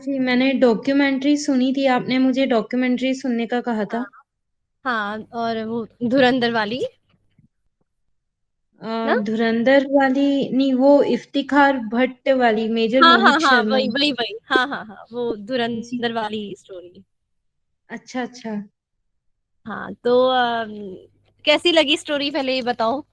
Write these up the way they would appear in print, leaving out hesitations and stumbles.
जी, मैंने डॉक्यूमेंट्री सुनी थी, आपने मुझे डॉक्यूमेंट्री सुनने का कहा था। हाँ। हाँ, और वो धुरंधर वाली ना। धुरंधर वाली नहीं, वो इफ्तिखार भट्ट वाली, मेजर हाँ हाँ मोहित हाँ, शर्मा। वही वही वही, हाँ हाँ हाँ, वो जी। धुरंधर वाली स्टोरी। अच्छा अच्छा। हाँ तो कैसी लगी स्टोरी, पहले ये बताओ।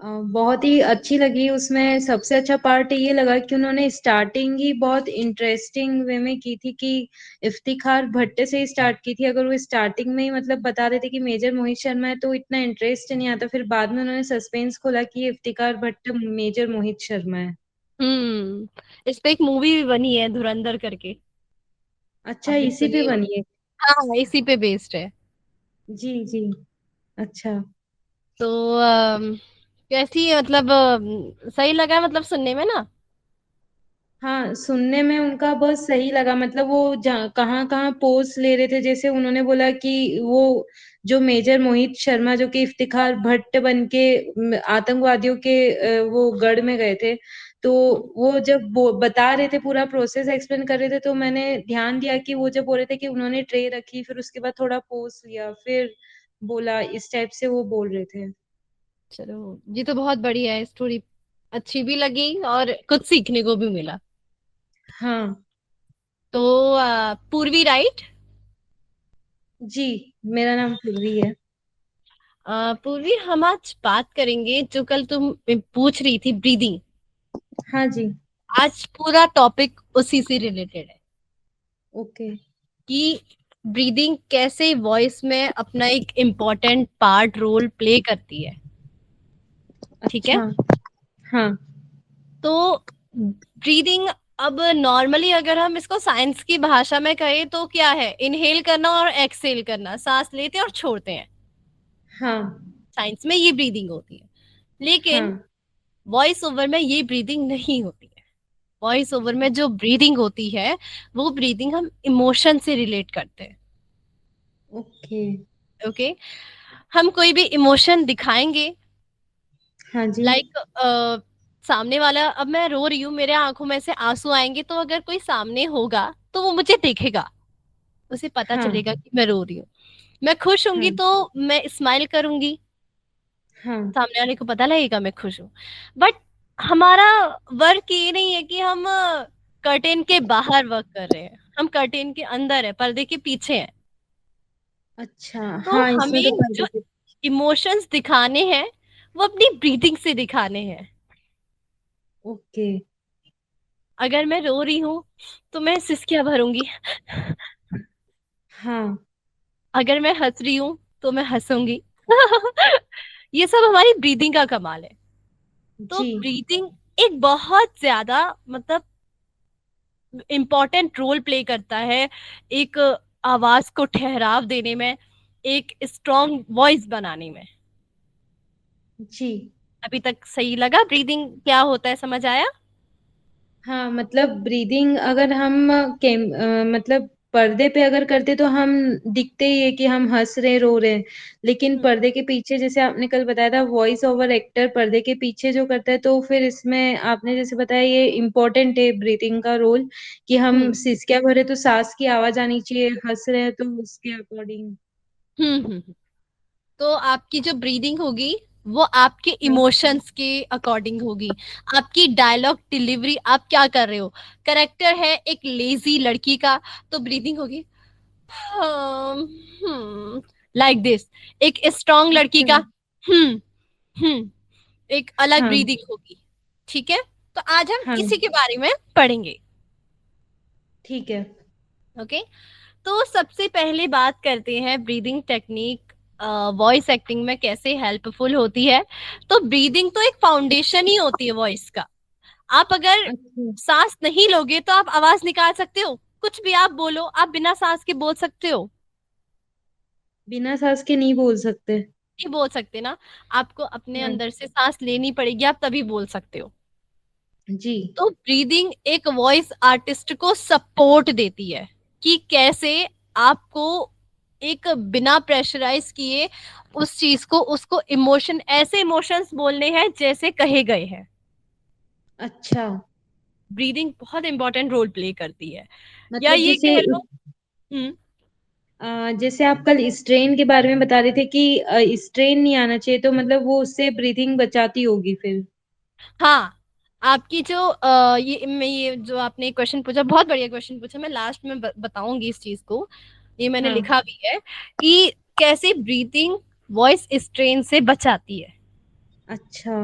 बहुत ही अच्छी लगी। उसमें सबसे अच्छा पार्ट ये लगा कि उन्होंने स्टार्टिंग ही बहुत इंटरेस्टिंग वे में की थी कि इफ्तिखार भट्ट से ही स्टार्ट की थी। अगर वो स्टार्टिंग में ही मतलब बता रहे थे कि मेजर मोहित शर्मा है तो इतना इंटरेस्ट नहीं आता, फिर बाद में उन्होंने सस्पेंस खोला कि ये इफ्तिखार भट्ट मेजर मोहित शर्मा है। इस पे एक मूवी भी बनी है धुरंधर करके। अच्छा, आपने इसी पे सुनी हो? बनी है? हाँ, इसी पे बेस्ड है। जी जी। अच्छा। तो कैसी मतलब सही लगा मतलब सुनने में ना। हाँ, सुनने में उनका बहुत सही लगा। मतलब वो कहाँ कहाँ पोज ले रहे थे, जैसे उन्होंने बोला कि वो जो मेजर मोहित शर्मा जो कि इफ्तिखार भट्ट बन के आतंकवादियों के वो गढ़ में गए थे, तो वो जब वो बता रहे थे, पूरा प्रोसेस एक्सप्लेन कर रहे थे, तो मैंने ध्यान दिया कि वो जब बोल रहे थे कि उन्होंने ट्रे रखी, फिर उसके बाद थोड़ा पोज लिया, फिर बोला, इस टाइप से वो बोल रहे थे। चलो, ये तो बहुत बढ़िया है स्टोरी। अच्छी भी लगी और कुछ सीखने को भी मिला। हाँ। तो पूर्वी राइट। जी, मेरा नाम पूर्वी है। पूर्वी, हम आज बात करेंगे जो कल तुम पूछ रही थी, ब्रीदिंग। हाँ जी। आज पूरा टॉपिक उसी से रिलेटेड है ओके। कि ब्रीदिंग कैसे वॉइस में अपना एक इम्पोर्टेंट पार्ट रोल प्ले करती है। ठीक है। अच्छा। हाँ। तो ब्रीदिंग, अब नॉर्मली अगर हम इसको साइंस की भाषा में कहें तो क्या है, इनहेल करना और एक्सहेल करना, सांस लेते हैं और छोड़ते हैं। हाँ। साइंस में ये ब्रीदिंग होती है। लेकिन हाँ। वॉइस ओवर में ये ब्रीदिंग नहीं होती है। वॉइस ओवर में जो ब्रीदिंग होती है, वो ब्रीदिंग हम इमोशन से रिलेट करते हैं। ओके। ओके। हम कोई भी इमोशन दिखाएंगे, हाँ जी। लाइक सामने वाला, अब मैं रो रही हूँ, मेरे आंखों में से आंसू आएंगे, तो अगर कोई सामने होगा तो वो मुझे देखेगा, उसे पता हाँ। चलेगा कि मैं रो रही हूँ। मैं खुश होंगी हाँ। तो मैं स्माइल करूंगी, हाँ। सामने वाले को पता लगेगा मैं खुश हूँ। बट हमारा वर्क ये नहीं है कि हम कर्टेन के बाहर वर्क कर रहे हैं, हम कर्टेन के अंदर है, पर्दे के पीछे हैं। अच्छा। तो हाँ, इसमें तो हमें पर्दे जो पे। इमोशंस दिखाने हैं वो अपनी ब्रीथिंग से दिखाने हैं। ओके। अगर मैं रो रही हूँ तो मैं सिसकियां भरूंगी। हाँ। अगर मैं हंस रही हूँ तो मैं हंसूंगी। ये सब हमारी ब्रीदिंग का कमाल है। तो जी। ब्रीदिंग एक बहुत ज्यादा मतलब इम्पोर्टेंट रोल प्ले करता है, एक आवाज को ठहराव देने में, एक स्ट्रॉन्ग वॉइस बनाने में। जी। अभी तक सही लगा? ब्रीदिंग क्या होता है समझ आया? हाँ, मतलब ब्रीदिंग अगर हम मतलब पर्दे पे अगर करते तो हम दिखते ही है कि हम हंस रहे रो रहे हैं, लेकिन हम्म पर्दे के पीछे जैसे आपने कल बताया था, वॉइस ओवर एक्टर पर्दे के पीछे जो करता है, तो फिर इसमें आपने जैसे बताया ये इम्पोर्टेंट है ब्रीदिंग का रोल, कि हम हम्म सिसकियां भरे तो सांस की आवाज आनी चाहिए, हंस रहे हैं तो उसके अकॉर्डिंग। हम्म। तो आपकी जो ब्रीदिंग होगी वो आपके हाँ। इमोशंस के अकॉर्डिंग होगी। आपकी डायलॉग डिलीवरी, आप क्या कर रहे हो, करेक्टर है एक लेजी लड़की का, तो ब्रीदिंग होगी लाइक दिस। एक स्ट्रॉन्ग लड़की अच्छा। का हम्म हम्म एक अलग हाँ। ब्रीदिंग होगी। ठीक है। तो आज हम हाँ। इसी के बारे में पढ़ेंगे। ठीक है। ओके। तो सबसे पहले बात करते हैं ब्रीदिंग टेक्निक वॉइस एक्टिंग में कैसे हेल्पफुल होती है। तो ब्रीदिंग तो एक फाउंडेशन ही होती है वॉइस का। आप अगर अच्छा, सांस नहीं लोगे तो आप आवाज निकाल सकते हो, कुछ भी आप बोलो, आप बिना सांस के बोल सकते हो? बिना सांस के नहीं बोल सकते। नहीं बोल सकते ना। आपको अपने हाँ। अंदर से सांस लेनी पड़ेगी, आप तभी बोल सकते हो। जी। तो ब्रीदिंग एक वॉइस आर्टिस्ट को सपोर्ट देती है कि कैसे आपको एक बिना प्रेशराइज किए उस चीज को, उसको इमोशन, ऐसे इमोशंस बोलने हैं जैसे कहे गए हैं। अच्छा। ब्रीदिंग बहुत इंपॉर्टेंट रोल प्ले करती है, या मतलब ये जैसे कह लो। हम्म। जैसे आप कल स्ट्रेन के बारे में बता रहे थे कि स्ट्रेन नहीं आना चाहिए, तो मतलब वो उससे ब्रीथिंग बचाती होगी फिर। हाँ, आपकी जो ये जो आपने क्वेश्चन पूछा, बहुत बढ़िया क्वेश्चन पूछा। मैं लास्ट में बताऊंगी इस चीज को, ये मैंने हाँ। लिखा भी है कि कैसे ब्रीथिंग वॉइस स्ट्रेन से बचाती है। अच्छा।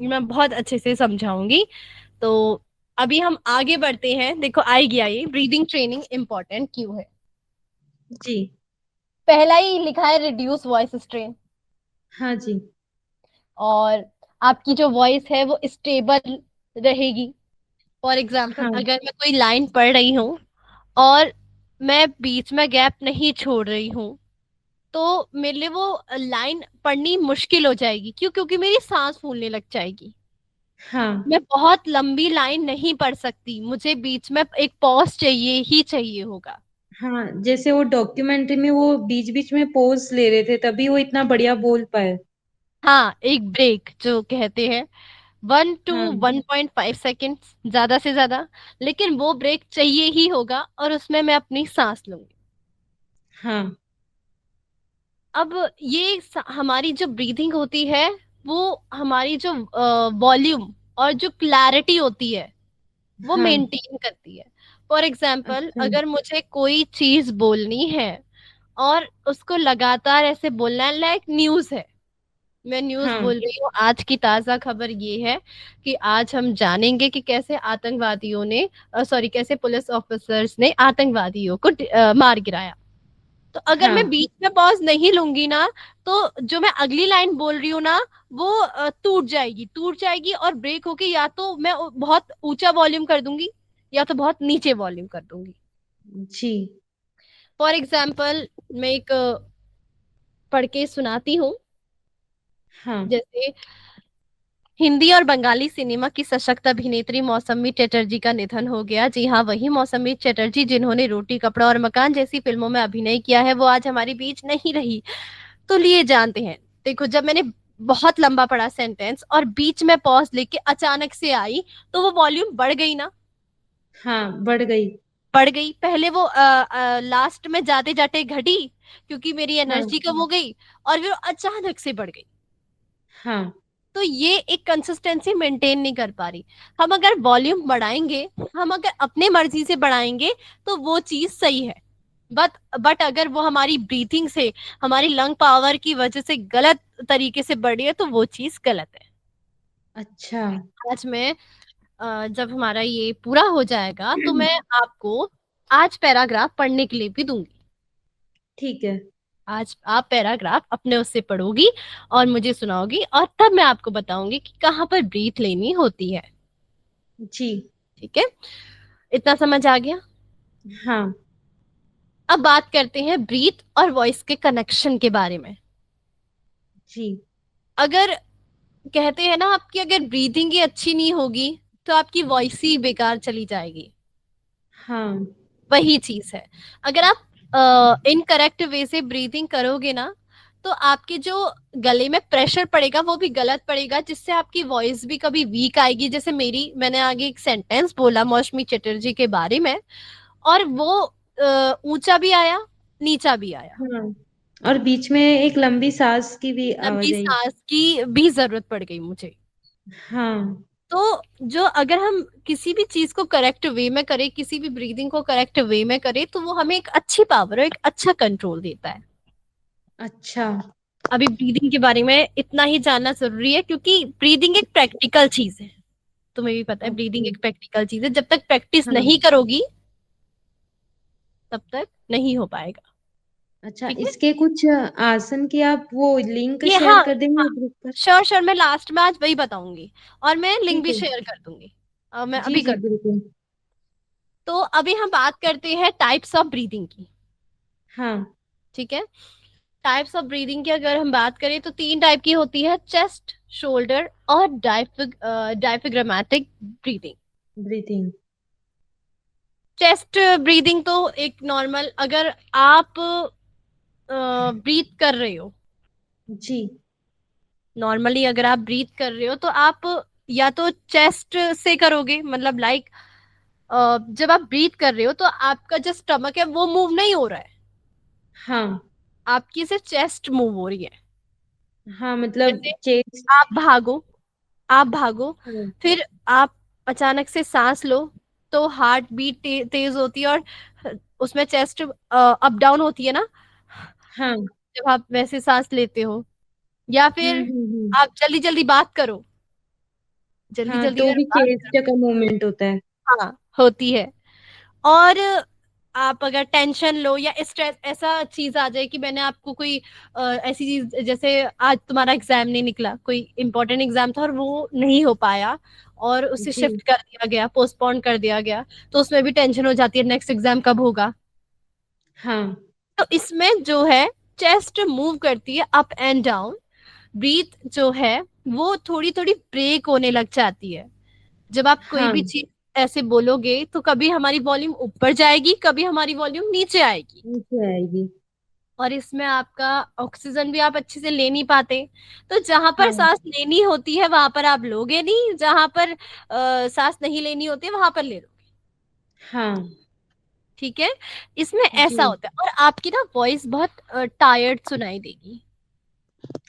ये मैं बहुत अच्छे से समझाऊंगी। तो अभी हम आगे बढ़ते हैं। देखो, आई गया ये ब्रीदिंग ट्रेनिंग इंपॉर्टेंट क्यों है। जी। पहला ही लिखा है रिड्यूस वॉइस स्ट्रेन। हाँ जी। और आपकी जो वॉइस है वो स्टेबल रहेगी। फॉर एग्जाम्पल, हाँ। अगर मैं कोई लाइन पढ़ रही हूँ और मैं बीच में गैप नहीं छोड़ रही हूँ, तो मेरे लिए वो लाइन पढ़नी मुश्किल हो जाएगी। क्यों? क्योंकि मेरी सांस फूलने लग जाएगी। हाँ। मैं बहुत लंबी लाइन नहीं पढ़ सकती, मुझे बीच में एक पॉज चाहिए ही चाहिए होगा। हाँ, जैसे वो डॉक्यूमेंट्री में वो बीच बीच में पोज ले रहे थे, तभी वो इतना बढ़िया बोल पाए। हाँ, एक ब्रेक जो कहते हैं, 1 to 1.5 सेकेंड, ज्यादा से ज्यादा। लेकिन वो ब्रेक चाहिए ही होगा, और उसमें मैं अपनी सांस लूंगी। हाँ। अब ये हमारी जो ब्रीथिंग होती है, वो हमारी जो वॉल्यूम और जो क्लैरिटी होती है वो हाँ। मेंटेन करती है। फॉर एग्जाम्पल, अच्छा। अगर मुझे कोई चीज बोलनी है और उसको लगातार ऐसे बोलना है, लाइक न्यूज है, मैं न्यूज हाँ। बोल रही हूँ, आज की ताजा खबर ये है कि आज हम जानेंगे कि कैसे आतंकवादियों ने, सॉरी, कैसे पुलिस ऑफिसर्स ने आतंकवादियों को मार गिराया। तो अगर मैं हाँ। बीच में पॉज नहीं लूंगी ना, तो जो मैं अगली लाइन बोल रही हूँ ना, वो टूट जाएगी और ब्रेक होके, या तो मैं बहुत ऊंचा वॉल्यूम कर दूंगी, या तो बहुत नीचे वॉल्यूम कर दूंगी। जी। फॉर एग्जाम्पल, मैं एक पढ़ के सुनाती हूँ। हाँ। जैसे, हिंदी और बंगाली सिनेमा की सशक्त अभिनेत्री मौसमी चटर्जी का निधन हो गया। जी हाँ, वही मौसमी चटर्जी जिन्होंने रोटी कपड़ा और मकान जैसी फिल्मों में अभिनय किया है, वो आज हमारे बीच नहीं रही। तो लिए जानते हैं। देखो, जब मैंने बहुत लंबा पढ़ा सेंटेंस और बीच में पॉज लेके अचानक से आई, तो वो वॉल्यूम बढ़ गई ना। हाँ, बढ़ गई। बढ़ गई। पहले वो लास्ट में जाते जाते घटी, क्योंकि मेरी हाँ। एनर्जी कम हो गई, और फिर अचानक से बढ़ गई। हाँ। तो ये एक कंसिस्टेंसी मेंटेन नहीं कर पा रही। हम अगर वॉल्यूम बढ़ाएंगे, हम अगर अपने मर्जी से बढ़ाएंगे, तो वो चीज सही है। बट अगर वो हमारी ब्रीथिंग से, हमारी लंग पावर की वजह से गलत तरीके से बढ़ रही है, तो वो चीज गलत है। अच्छा। आज मैं जब हमारा ये पूरा हो जाएगा, तो मैं आपको आज पैराग्राफ पढ़ने के लिए भी दूंगी। ठीक है। आज आप पैराग्राफ अपने उससे पढ़ोगी और मुझे सुनाओगी, और तब मैं आपको बताऊंगी कि कहाँ पर ब्रीथ लेनी होती है। जी। ठीक है? इतना समझ आ गया? हाँ। अब बात करते हैं ब्रीथ और वॉइस के कनेक्शन के बारे में। जी। अगर कहते हैं ना, आपकी अगर ब्रीथिंग ही अच्छी नहीं होगी, तो आपकी वॉइस ही बेकार चली जाएगी। हाँ। वही चीज है। अगर आप इनकरेक्ट वे से ब्रीथिंग करोगे ना, तो आपके जो गले में प्रेशर पड़ेगा वो भी गलत पड़ेगा, जिससे आपकी वॉइस भी कभी वीक आएगी। जैसे मैंने आगे एक सेंटेंस बोला मौसमी चटर्जी के बारे में, और वो ऊंचा भी आया, नीचा भी आया। हाँ, और बीच में एक लंबी सांस की भी लंबी आवाज आई। सांस की भी जरूरत पड़ गई मुझे। हाँ। तो जो अगर हम किसी भी चीज को करेक्ट वे में करें, किसी भी ब्रीदिंग को करेक्ट वे में करें, तो वो हमें एक अच्छी पावर और एक अच्छा कंट्रोल देता है। अच्छा। अभी ब्रीदिंग के बारे में इतना ही जानना जरूरी है, क्योंकि ब्रीदिंग एक प्रैक्टिकल चीज है। तुम्हें भी पता है, ब्रीदिंग ओके। एक प्रैक्टिकल चीज है। जब तक प्रैक्टिस हाँ। नहीं करोगी, तब तक नहीं हो पाएगा। अच्छा, ठीक है? इसके कुछ आसन की आप वो लिंक ये, शेयर हाँ, कर देंगे हाँ, ग्रुप पर? श्योर श्योर, मैं लास्ट में आज वही बताऊंगी, और मैं लिंक ठीक भी है। शेयर कर दूंगी। मैं जी अभी जी, कर दूँ। बिल्कुल। तो अभी हम बात करते हैं टाइप्स ऑफ ब्रीदिंग की। हाँ। ठीक है? टाइप्स ऑफ ब्रीदिंग की अगर हम बात करें, तो 3 टाइप की होती है: चेस्ट, शोल्डर और डायफ्राग्मेटिक ब्रीदिंग। ब्रीथिंग। चेस्ट ब्रीदिंग तो एक नॉर्मल, अगर आप ब्रीथ कर रहे हो, जी। नॉर्मली अगर आप ब्रीथ कर रहे हो, तो आप या तो चेस्ट से करोगे, मतलब लाइक जब आप ब्रीथ कर रहे हो तो आपका जो स्टमक है वो मूव नहीं हो रहा है, हाँ। आपकी सिर्फ चेस्ट मूव हो रही है। हाँ मतलब जैसे चेस्ट। आप भागो, आप भागो, हाँ। फिर आप अचानक से सांस लो, तो हार्ट बीट तेज होती है, और उसमें चेस्ट अप डाउन होती है ना, हाँ। जब आप वैसे सांस लेते हो। या फिर हम्म। आप जल्दी जल्दी बात करो, जल्दी हाँ जल्दी तो अगर भी बात चेस्ट करो, का मूवमेंट होता है। हाँ होती है। और आप अगर टेंशन लो या स्ट्रेस, ऐसा चीज आ जाए कि मैंने आपको कोई ऐसी चीज, जैसे आज तुम्हारा एग्जाम नहीं निकला, कोई इंपॉर्टेंट एग्जाम था और वो नहीं हो पाया, और उसे जी। शिफ्ट कर दिया गया, पोस्टपोन कर दिया गया, तो उसमें भी टेंशन हो जाती है नेक्स्ट एग्जाम कब होगा। हाँ। तो इसमें जो है चेस्ट मूव करती है अप एंड डाउन, ब्रीथ जो है वो थोड़ी थोड़ी ब्रेक होने लग जाती है। जब आप कोई हाँ भी चीज ऐसे बोलोगे तो कभी हमारी वॉल्यूम ऊपर जाएगी, कभी हमारी वॉल्यूम नीचे आएगी, नीचे आएगी। और इसमें आपका ऑक्सीजन भी आप अच्छे से ले नहीं पाते। तो जहां पर हाँ। सांस लेनी होती है वहां पर आप लोगे नहीं, जहां पर सांस नहीं लेनी होती है वहां पर ले लो। हाँ। ठीक है, इसमें जी। ऐसा होता है, और आपकी ना वॉइस बहुत टायर्ड सुनाई देगी,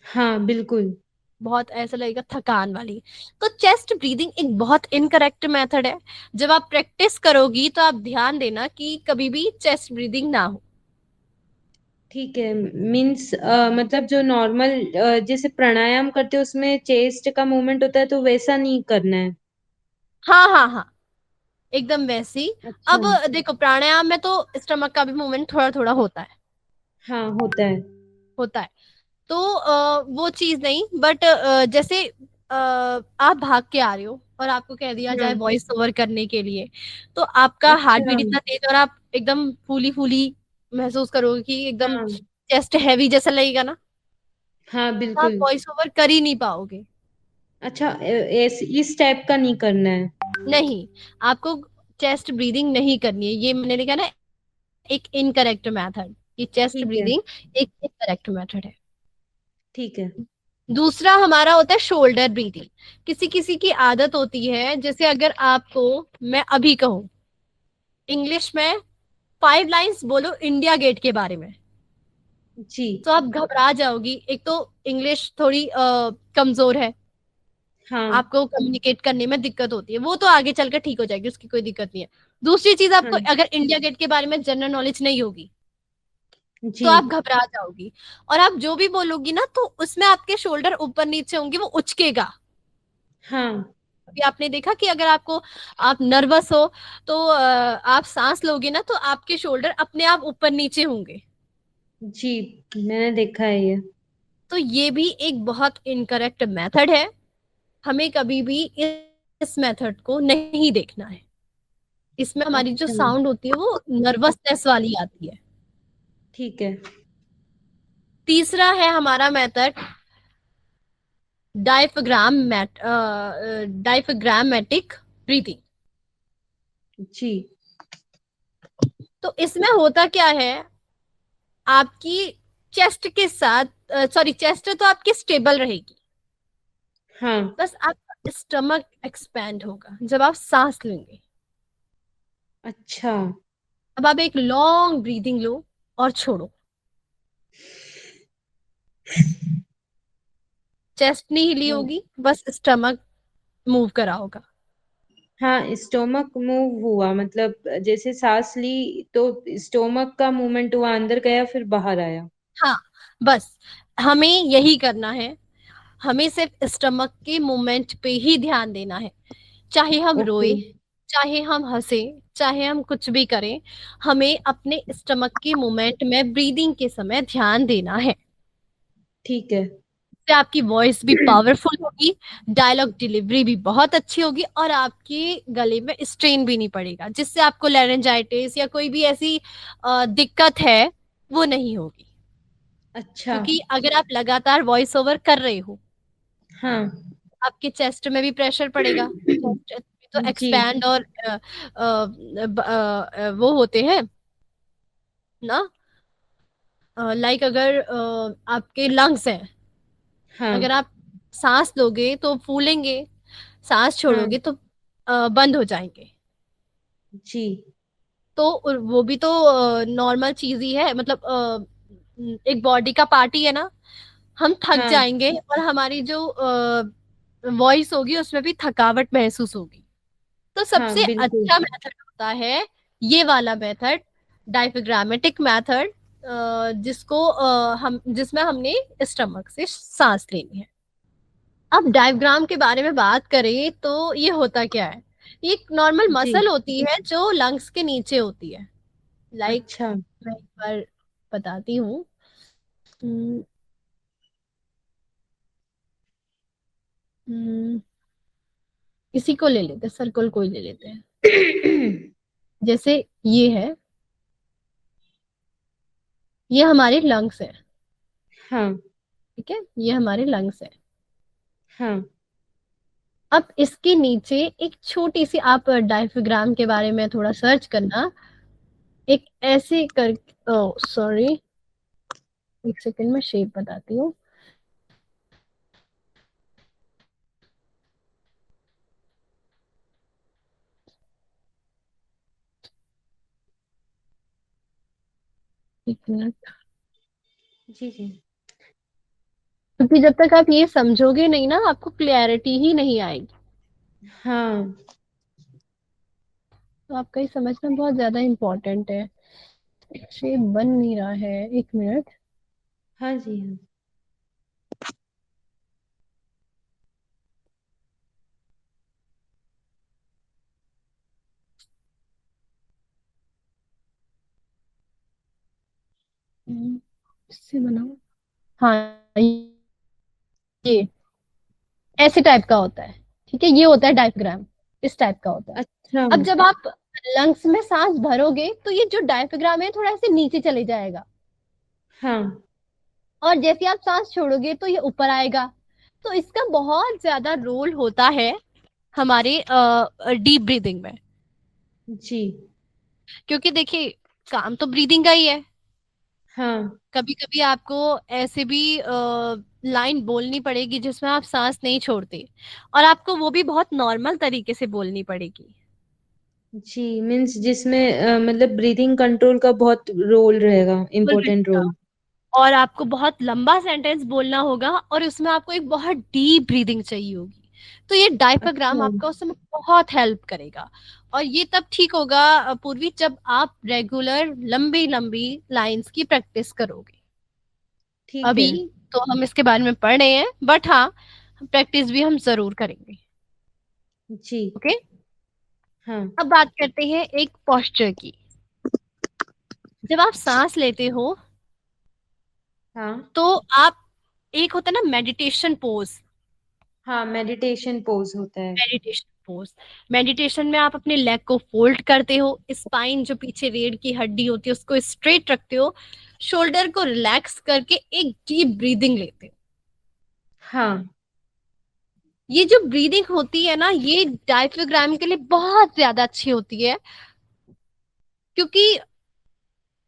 हाँ बिल्कुल। बहुत ऐसा लगेगा थकान वाली। तो चेस्ट ब्रीदिंग एक बहुत इनकरेक्ट मेथड है। जब आप प्रैक्टिस करोगी तो आप ध्यान देना कि कभी भी चेस्ट ब्रीदिंग ना हो। ठीक है। मीन्स मतलब जो नॉर्मल जैसे प्राणायाम करते हैं उसमें चेस्ट का मूवमेंट होता है तो वैसा नहीं करना है। हाँ हाँ हाँ, एकदम वैसी। अच्छा। अब देखो प्राणायाम में तो स्टमक का भी मूवमेंट थोड़ा थोड़ा होता है, हाँ होता है। होता है। तो वो चीज नहीं, बट जैसे आप भाग के आ रहे हो और आपको कह दिया जाए हाँ। वॉइस ओवर करने के लिए, तो आपका हार्ट अच्छा। बीट इतना तेज और आप एकदम फूली फूली महसूस करोगे कि एकदम हाँ। चेस्ट हैवी जैसा लगेगा ना, हाँ तो आप बिल्कुल। वॉइस ओवर कर ही नहीं पाओगे। अच्छा इस टाइप का नहीं करना है। नहीं, आपको चेस्ट ब्रीदिंग नहीं करनी है, ये मैंने लिखा ना, एक इनकरेक्ट मेथड। ये चेस्ट ठीक है। ब्रीदिंग एक इनकरेक्ट मेथड है। ठीक है। दूसरा हमारा होता है शोल्डर ब्रीदिंग। किसी किसी की आदत होती है, जैसे अगर आपको मैं अभी कहूँ इंग्लिश में 5 लाइंस बोलो इंडिया गेट के बारे में, जी। तो आप घबरा जाओगी। एक तो इंग्लिश थोड़ी कमजोर है, हाँ। आपको कम्युनिकेट करने में दिक्कत होती है, वो तो आगे चलकर ठीक हो जाएगी, उसकी कोई दिक्कत नहीं है। दूसरी चीज, आपको हाँ। अगर इंडिया गेट के बारे में जनरल नॉलेज नहीं होगी जी। तो आप घबरा जाओगी, और आप जो भी बोलोगी ना तो उसमें आपके शोल्डर ऊपर नीचे होंगे, वो उचकेगा। हाँ। अभी आपने देखा कि अगर आपको, आप नर्वस हो तो आप सांस लोगे ना तो आपके शोल्डर अपने आप ऊपर नीचे होंगे। जी मैंने देखा है ये। तो ये भी एक बहुत इनकरेक्ट मेथड है, हमें कभी भी इस मेथड को नहीं देखना है। इसमें हमारी जो अच्छा। साउंड होती है वो नर्वसनेस वाली आती है। ठीक है। तीसरा है हमारा मेथड डायफ्राग्रामेटिक ब्रीथिंग। जी। तो इसमें होता क्या है, आपकी चेस्ट के साथ, सॉरी, चेस्ट तो आपकी स्टेबल रहेगी, हाँ। बस आपका स्टमक एक्सपैंड होगा जब आप सांस लेंगे। अच्छा। अब आप एक लॉन्ग ब्रीदिंग लो और छोड़ो, चेस्ट नहीं हिली हाँ। होगी, बस स्टमक मूव करा होगा। हाँ स्टोमक मूव हुआ मतलब जैसे सांस ली तो स्टोमक का मूवमेंट हुआ, अंदर गया फिर बाहर आया। हाँ, बस हमें यही करना है, हमें सिर्फ स्टमक के मूवमेंट पे ही ध्यान देना है। चाहे हम ओके। रोए, चाहे हम हंसे, चाहे हम कुछ भी करें, हमें अपने स्टमक के मूवमेंट में ब्रीदिंग के समय ध्यान देना है। ठीक है। इससे आपकी वॉइस भी पावरफुल होगी, डायलॉग डिलीवरी भी बहुत अच्छी होगी, और आपके गले में स्ट्रेन भी नहीं पड़ेगा, जिससे आपको लैरेंजाइटिस या कोई भी ऐसी दिक्कत है वो नहीं होगी। अच्छा। क्योंकि अगर आप लगातार वॉइस ओवर कर रहे हो, हाँ। आपके चेस्ट में भी प्रेशर पड़ेगा, चेस्ट भी तो जी। एक्सपैंड और वो होते हैं ना, लाइक अगर आपके लंग्स हैं, हाँ। अगर आप सांस लोगे तो फूलेंगे, सांस हाँ छोड़ोगे तो बंद हो जाएंगे। जी। तो वो भी तो नॉर्मल चीज ही है, मतलब एक बॉडी का पार्ट ही है ना। हम थक हाँ जाएंगे और हमारी जो वॉइस होगी उसमें भी थकावट महसूस होगी। तो हाँ सबसे बिल्कुल। अच्छा मेथड होता है ये वाला मेथड, डायफ्राग्मेटिक मेथड, जिसको हम जिसमें हमने स्टमक से सांस लेनी है। अब डायफ्राम के बारे में बात करें तो ये होता क्या है। ये एक नॉर्मल जी। मसल होती है जो लंग्स के नीचे होती है। लाइक अच्छा। मैं एक बार बताती हूँ। हम्म, हम्म, इसी को ले लेते हैं, सर्कल को ही ले लेते हैं। जैसे ये है, ये हमारे लंग्स है। हाँ ठीक है, ये हमारे लंग्स है। हाँ। अब इसके नीचे एक छोटी सी, आप डायफ्राम के बारे में थोड़ा सर्च करना। एक ऐसे कर, सॉरी, एक सेकंड में शेप बताती हूँ। एक मिनट। जी जी। क्योंकि जब तक आप ये समझोगे नहीं ना, आपको क्लैरिटी ही नहीं आएगी। हाँ तो आपका ये समझना बहुत ज्यादा इम्पोर्टेंट है। शेप बन नहीं रहा है, एक मिनट। हाँ जी। हाँ इससे बनाओ। हाँ, ये ऐसे टाइप का होता है। ठीक है, ये होता है डायफ्राम, इस टाइप का होता है। अच्छा। अब जब आप लंग्स में सांस भरोगे तो ये जो डायफ्राम है थोड़ा ऐसे नीचे चले जाएगा, हाँ और जैसे आप सांस छोड़ोगे तो ये ऊपर आएगा। तो इसका बहुत ज्यादा रोल होता है हमारे डीप ब्रीदिंग में। जी। क्योंकि देखिए, काम तो ब्रीदिंग का ही है। हाँ कभी कभी आपको ऐसे भी लाइन बोलनी पड़ेगी जिसमें आप सांस नहीं छोड़ते, और आपको वो भी बहुत नॉर्मल तरीके से बोलनी पड़ेगी। जी, मीन्स जिसमें मतलब ब्रीदिंग कंट्रोल का बहुत रोल रहेगा, बोल इम्पोर्टेंट रहेगा। रोल। और आपको बहुत लंबा सेंटेंस बोलना होगा, और उसमें आपको एक बहुत डीप ब्रीदिंग चाहिए होगी। तो ये डायफ्राम अच्छा। आपका उसमें बहुत हेल्प करेगा। और ये तब ठीक होगा पूर्वी, जब आप रेगुलर लंबी लंबी लाइंस की प्रैक्टिस करोगे। ठीक अभी है। तो हम इसके बारे में पढ़ रहे हैं, बट हाँ, प्रैक्टिस भी हम जरूर करेंगे। जी। ओके। हाँ अब बात करते हैं एक पोस्चर की। जब आप सांस लेते हो हाँ तो आप, एक होता है ना मेडिटेशन पोज। हाँ, मेडिटेशन पोज होता है। मेडिटेशन पोज, मेडिटेशन में आप अपने लेग को फोल्ड करते हो, स्पाइन जो पीछे रीढ़ की हड्डी होती है उसको स्ट्रेट रखते हो, शोल्डर को रिलैक्स करके एक डीप ब्रीदिंग लेते हो। हाँ ये जो ब्रीदिंग होती है ना, ये डायफ्राम के लिए बहुत ज्यादा अच्छी होती है। क्योंकि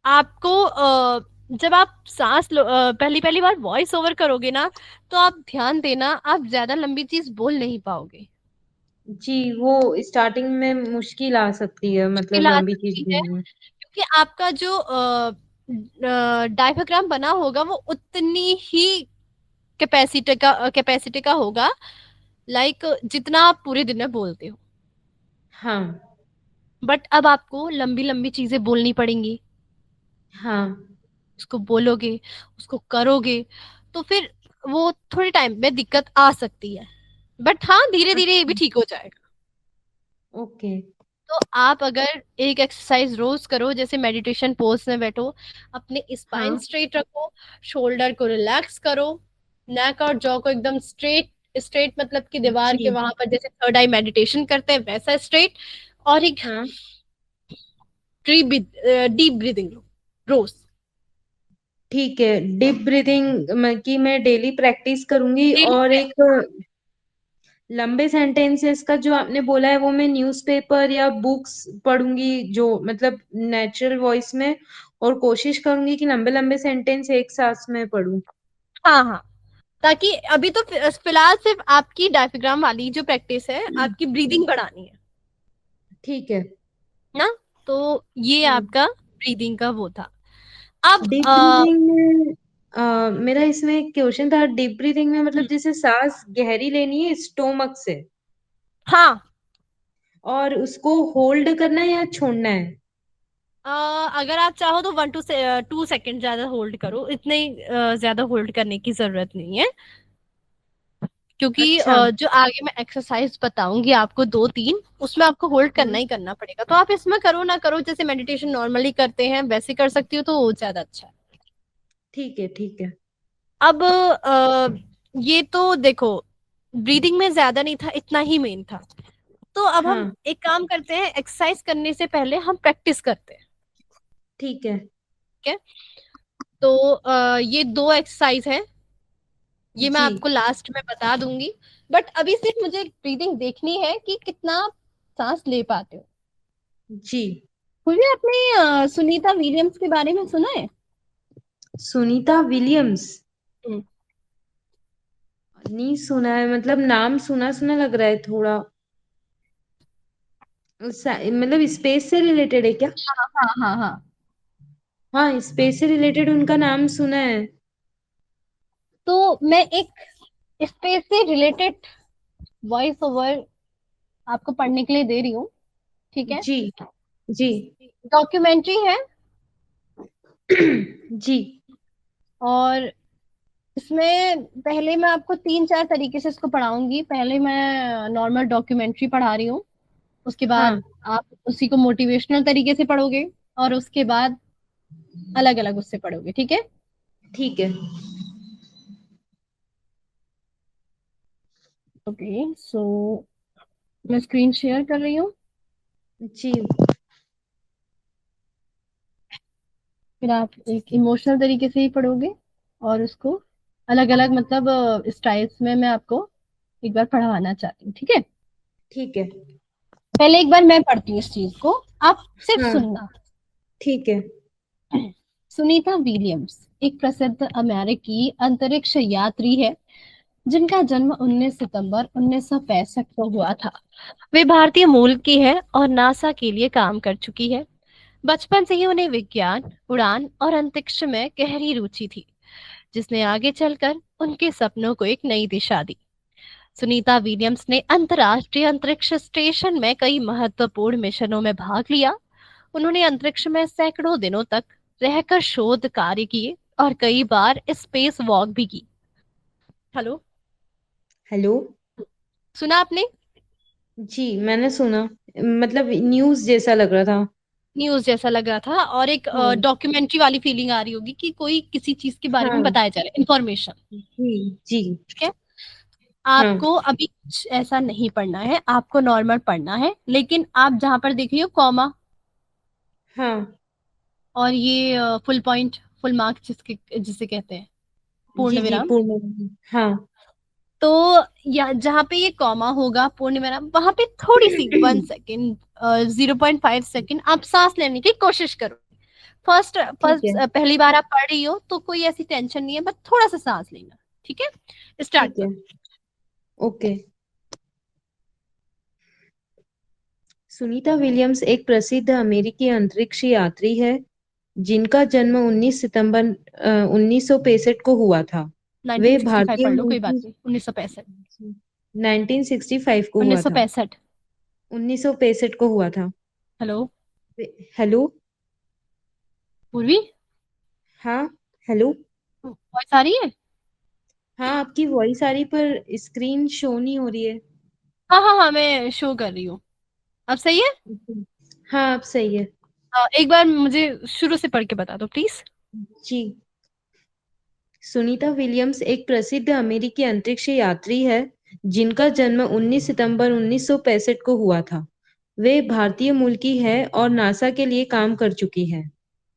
आपको जब आप सांस लो, पहली पहली बार वॉइस ओवर करोगे ना, तो आप ध्यान देना, आप ज्यादा लंबी चीज बोल नहीं पाओगे। जी, वो स्टार्टिंग में मुश्किल आ सकती है, मतलब मुश्किल आ लंबी चीज सकती है, बोलने में। क्योंकि आपका जो डायफ्राम बना होगा वो उतनी ही कैपेसिटी का होगा, लाइक जितना आप पूरे दिन में बोलते हो। हाँ बट अब आपको लंबी लंबी चीजें बोलनी पड़ेंगी। हाँ। उसको बोलोगे, उसको करोगे, तो फिर वो थोड़े टाइम में दिक्कत आ सकती है। बट हाँ, धीरे धीरे ये भी अच्छा। ठीक हो जाएगा। ओके। तो आप अगर एक एक्सरसाइज रोज करो, जैसे मेडिटेशन पोज में बैठो, अपने स्पाइन हाँ स्ट्रेट रखो, शोल्डर को रिलैक्स करो, नेक और जॉ को एकदम स्ट्रेट, स्ट्रेट मतलब कि दीवार के जी। वहां पर जैसे थर्ड आई मेडिटेशन करते हैं वैसा स्ट्रेट, और एक हाँ डीप डीप ब्रीदिंग लो रोज। ठीक है, डीप ब्रीदिंग की मैं डेली प्रैक्टिस करूंगी। डेली और एक प्रैक्टिस। लंबे सेंटेंसेस का जो आपने बोला है वो मैं न्यूज़पेपर या बुक्स पढ़ूंगी, जो मतलब नेचुरल वॉइस में। और कोशिश करूंगी कि लंबे लंबे सेंटेंस एक सांस में पढूं। हाँ हाँ, ताकि अभी तो फिलहाल सिर्फ आपकी डायफ्राम वाली जो प्रैक्टिस है, आपकी ब्रीदिंग बढ़ानी है ठीक है। ना। तो ये हम्म। आपका ब्रीदिंग का वो था। अब डीप ब्रीदिंग में मेरा इसमें एक क्वेश्चन था, डीप ब्रीदिंग में मतलब जैसे सांस गहरी लेनी है स्टोमक से, हाँ, और उसको होल्ड करना है या छोड़ना है? अ, अगर आप चाहो तो 1 to 2 सेकेंड ज्यादा होल्ड करो, इतने ही ज्यादा होल्ड करने की जरूरत नहीं है। क्योंकि अच्छा। जो आगे मैं एक्सरसाइज बताऊंगी आपको दो तीन, उसमें आपको होल्ड करना हम्म। ही करना पड़ेगा। तो आप इसमें करो ना करो, जैसे मेडिटेशन नॉर्मली करते हैं वैसे कर सकती हो, तो वो ज्यादा अच्छा है। ठीक है, ठीक है। अब ये तो देखो, ब्रीदिंग में ज्यादा नहीं था, इतना ही मेन था। तो अब हम हाँ। एक काम करते हैं, एक्सरसाइज करने से पहले हम प्रैक्टिस करते हैं। ठीक है। ठीक है। तो ये दो एक्सरसाइज है, ये मैं जी। आपको लास्ट में बता दूंगी। बट अभी सिर्फ मुझे ब्रीदिंग देखनी है कि कितना सांस ले पाते हो। जी। मुझे आपने सुनीता विलियम्स के बारे में सुना है? सुनीता विलियम्स? हम्म। नहीं सुना है, मतलब नाम सुना सुना लग रहा है थोड़ा। मतलब स्पेस से रिलेटेड है क्या? हाँ हाँ हाँ हाँ। हाँ, स्पेस से रिलेटेड उनका नाम सुना है। तो मैं एक स्पेस से रिलेटेड वॉइस ओवर आपको पढ़ने के लिए दे रही हूँ। ठीक है। जी। जी। डॉक्यूमेंट्री है, जी। और इसमें पहले मैं आपको 3 4 तरीके से इसको पढ़ाऊंगी। पहले मैं नॉर्मल डॉक्यूमेंट्री पढ़ा रही हूँ, उसके बाद हाँ। आप उसी को मोटिवेशनल तरीके से पढ़ोगे, और उसके बाद अलग अलग उससे पढ़ोगे। ठीक है। ठीक है। ओके, सो मैं स्क्रीन शेयर कर रही हूँ। जी। फिर आप एक इमोशनल तरीके से ही पढ़ोगे, और उसको अलग अलग मतलब स्टाइल्स में मैं आपको एक बार पढ़ाना चाहती हूँ। ठीक है। ठीक है। पहले एक बार मैं पढ़ती हूँ इस चीज को, आप सिर्फ हाँ। सुनना। ठीक है। सुनीता विलियम्स एक प्रसिद्ध अमेरिकी अंतरिक्ष यात्री है, जिनका जन्म 19 सितंबर 1965 को हुआ था। वे भारतीय मूल की है और नासा के लिए काम कर चुकी है। बचपन से ही उन्हें विज्ञान, उड़ान और अंतरिक्ष में गहरी रुचि थी, जिसने आगे चलकर उनके सपनों को एक नई दिशा दी। सुनीता विलियम्स ने अंतर्राष्ट्रीय अंतरिक्ष स्टेशन में कई महत्वपूर्ण मिशनों में भाग लिया। उन्होंने अंतरिक्ष में सैकड़ों दिनों तक रहकर शोध कार्य किए और कई बार स्पेस वॉक भी की। Hello, hello. सुना आपने? जी, मैंने सुना, मतलब न्यूज़ जैसा लग रहा था। न्यूज जैसा लग रहा था, और एक हाँ। डॉक्यूमेंट्री वाली फीलिंग आ रही होगी कि कोई किसी चीज के बारे में हाँ। बताया जा रहा है, इंफॉर्मेशन। जी। जी। ठीक है। हाँ। आपको अभी कुछ ऐसा नहीं पढ़ना है, आपको नॉर्मल पढ़ना है। लेकिन आप जहां पर देख रही हो कॉमा, हाँ। और ये फुल पॉइंट, फुल मार्क जिसके जिसे कहते हैं, पूर्ण जी। जी, विराम। पूर्ण। हाँ। तो या जहां पे ये कॉमा होगा, पूर्ण विराम, वहां पे थोड़ी सी 1 सेकेंड, 0.5 सेकेंड आप सांस लेने की कोशिश करो। फर्स्ट ठीक है। फर्स्ट पहली बार आप पढ़ रही हो तो कोई ऐसी टेंशन नहीं है, बस थोड़ा सा सांस लेना। ठीक है, स्टार्ट ठीक है। करो। ओके। सुनीता विलियम्स एक प्रसिद्ध अमेरिकी अंतरिक्ष यात्री है, जिनका जन्म 19 सितंबर 1965 को हुआ था। वे 1965 भारतीय पढ़ लो, मूल कोई बात की। नहीं, 1965। 1965 को हुआ था। 1965। 1965 को हुआ था। Hello hello. पूर्वी, हाँ। हेलो। वॉइस आ रही है? हाँ, आपकी वॉइस आ रही, पर स्क्रीन शो नहीं हो रही है। हाँ हाँ हाँ, मैं शो कर रही हूँ। अब सही है? हाँ, अब सही है। एक बार मुझे शुरू से पढ़ के बता दो प्लीज। जी। सुनीता विलियम्स एक प्रसिद्ध अमेरिकी अंतरिक्ष यात्री है, जिनका जन्म 19 सितंबर 1965 को हुआ था। वे भारतीय मूल की है और नासा के लिए काम कर चुकी है।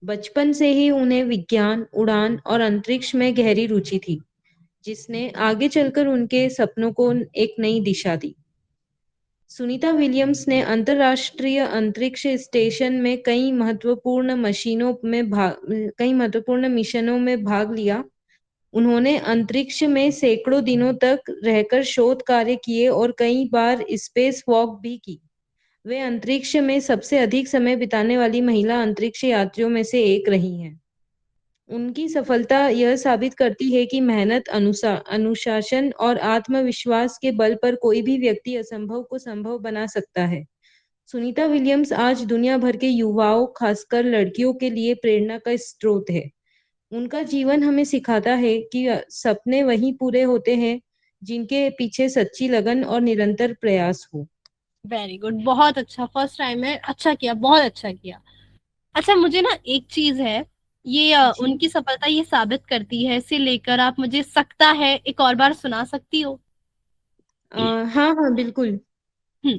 बचपन से ही उन्हें विज्ञान, उड़ान और अंतरिक्ष में गहरी रुचि थी, जिसने आगे चलकर उनके सपनों को एक नई दिशा दी। सुनीता विलियम्स ने अंतर्राष्ट्रीय अंतरिक्ष स्टेशन में कई महत्वपूर्ण मिशनों में भाग लिया। उन्होंने अंतरिक्ष में सैकड़ों दिनों तक रहकर शोध कार्य किए और कई बार स्पेस वॉक भी की। वे अंतरिक्ष में सबसे अधिक समय बिताने वाली महिला अंतरिक्ष यात्रियों में से एक रही हैं। उनकी सफलता यह साबित करती है कि मेहनत, अनुशासन और आत्मविश्वास के बल पर कोई भी व्यक्ति असंभव को संभव बना सकता है। सुनीता विलियम्स आज दुनिया भर के युवाओं, खासकर लड़कियों के लिए प्रेरणा का स्रोत है। उनका जीवन हमें सिखाता है कि सपने वही पूरे होते हैं जिनके पीछे सच्ची लगन और निरंतर प्रयास हो। वेरी गुड, बहुत अच्छा, फर्स्ट टाइम है, अच्छा किया, बहुत अच्छा किया। अच्छा, मुझे ना एक चीज है, ये जी। उनकी सफलता ये साबित करती है से लेकर आप मुझे सकता है एक और बार सुना सकती हो? हाँ हाँ बिल्कुल। हम्म।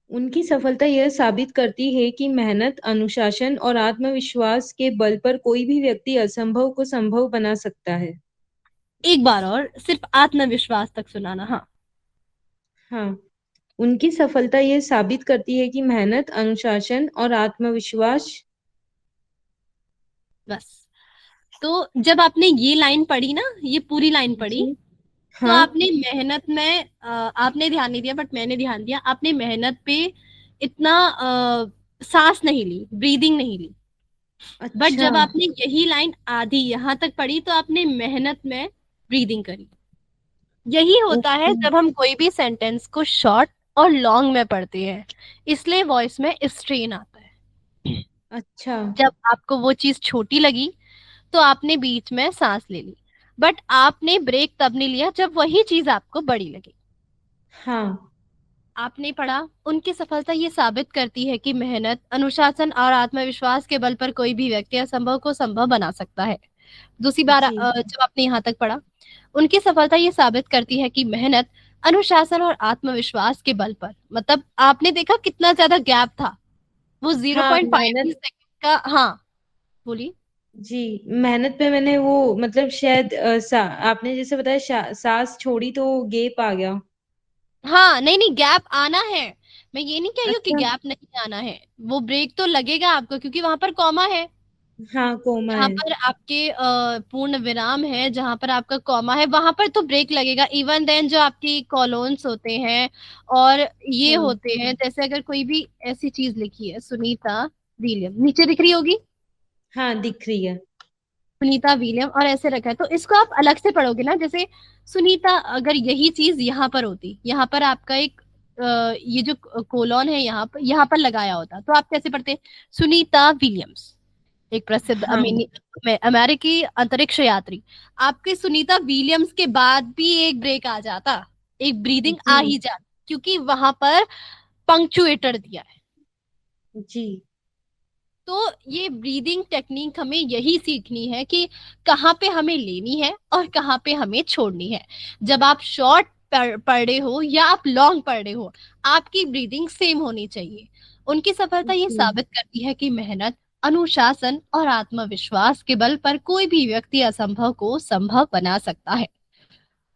उनकी सफलता यह साबित करती है कि मेहनत, अनुशासन और आत्मविश्वास के बल पर कोई भी व्यक्ति असंभव को संभव बना सकता है। एक बार और सिर्फ आत्मविश्वास तक सुनाना, हाँ। हाँ, उनकी सफलता यह साबित करती है कि मेहनत, अनुशासन और आत्मविश्वास। बस। तो जब आपने ये लाइन पढ़ी ना, ये पूरी लाइन पढ़ी, जी। तो हाँ। आपने मेहनत में आपने ध्यान नहीं दिया बट मैंने ध्यान दिया, आपने मेहनत पे इतना सांस नहीं ली, ब्रीदिंग नहीं ली। बट अच्छा। जब आपने यही लाइन आधी यहां तक पढ़ी तो आपने मेहनत में ब्रीदिंग करी। यही होता है ओके। जब हम कोई भी सेंटेंस को शॉर्ट और लॉन्ग में पढ़ते हैं, इसलिए वॉइस में स्ट्रेन आता है। अच्छा। जब आपको वो चीज छोटी लगी तो आपने बीच में सांस ले ली, बट आपने ब्रेक तब नहीं लिया जब वही चीज आपको बड़ी लगी। हाँ। आपने पढ़ा, उनकी सफलता ये साबित करती है कि मेहनत, अनुशासन और आत्मविश्वास के बल पर कोई भी व्यक्ति असंभव को संभव बना सकता है। दूसरी बार जी। जब आपने यहाँ तक पढ़ा, उनकी सफलता ये साबित करती है कि मेहनत, अनुशासन और आत्मविश्वास के बल पर, मतलब आपने देखा कितना ज्यादा गैप था, वो हाँ 0.5 मेहनत। सेकंड का। हाँ, बोलिए। जी। मेहनत पे मैंने वो मतलब शायद आपने जैसे बताया सांस छोड़ी तो गैप आ गया। हाँ, नहीं नहीं, गैप आना है। मैं ये नहीं कह रही हूँ कि अच्छा। गैप नहीं आना है, वो ब्रेक तो लगेगा आपको क्योंकि वहां पर कॉमा है। हाँ कोमा जहां है। पर आपके पूर्ण विराम है, जहां पर आपका कॉमा है, वहां पर तो ब्रेक लगेगा। इवन देन जो आपकी कॉलोन्स होते हैं और ये हाँ। होते हैं, जैसे अगर कोई भी ऐसी चीज लिखी है, सुनीता विलियम नीचे दिख रही होगी, हाँ दिख रही है। सुनीता विलियम और ऐसे रखा है, तो इसको आप अलग से पढ़ोगे ना। जैसे सुनीता, अगर यही चीज यहाँ पर होती, यहाँ पर आपका एक ये जो कोलोन है यहाँ पर लगाया होता, तो आप कैसे पढ़ते? सुनीता विलियम्स, एक प्रसिद्ध हाँ। अमेरिकी अंतरिक्ष यात्री। आपके सुनीता विलियम्स के बाद भी एक ब्रेक आ जाता, एक ब्रीदिंग जी। आ ही जाती, क्योंकि वहां पर पंक्चुएटर दिया है। जी। तो ये ब्रीदिंग टेक्निक हमें यही सीखनी है कि कहाँ पे हमें लेनी है और कहाँ पे हमें छोड़नी है। जब आप शॉर्ट पढ़ रहे हो या आप लॉन्ग पढ़ रहे हो, आपकी ब्रीदिंग सेम होनी चाहिए। उनकी सफलता ये जी। साबित करती है कि मेहनत, अनुशासन और आत्मविश्वास के बल पर कोई भी व्यक्ति असंभव को संभव बना सकता है।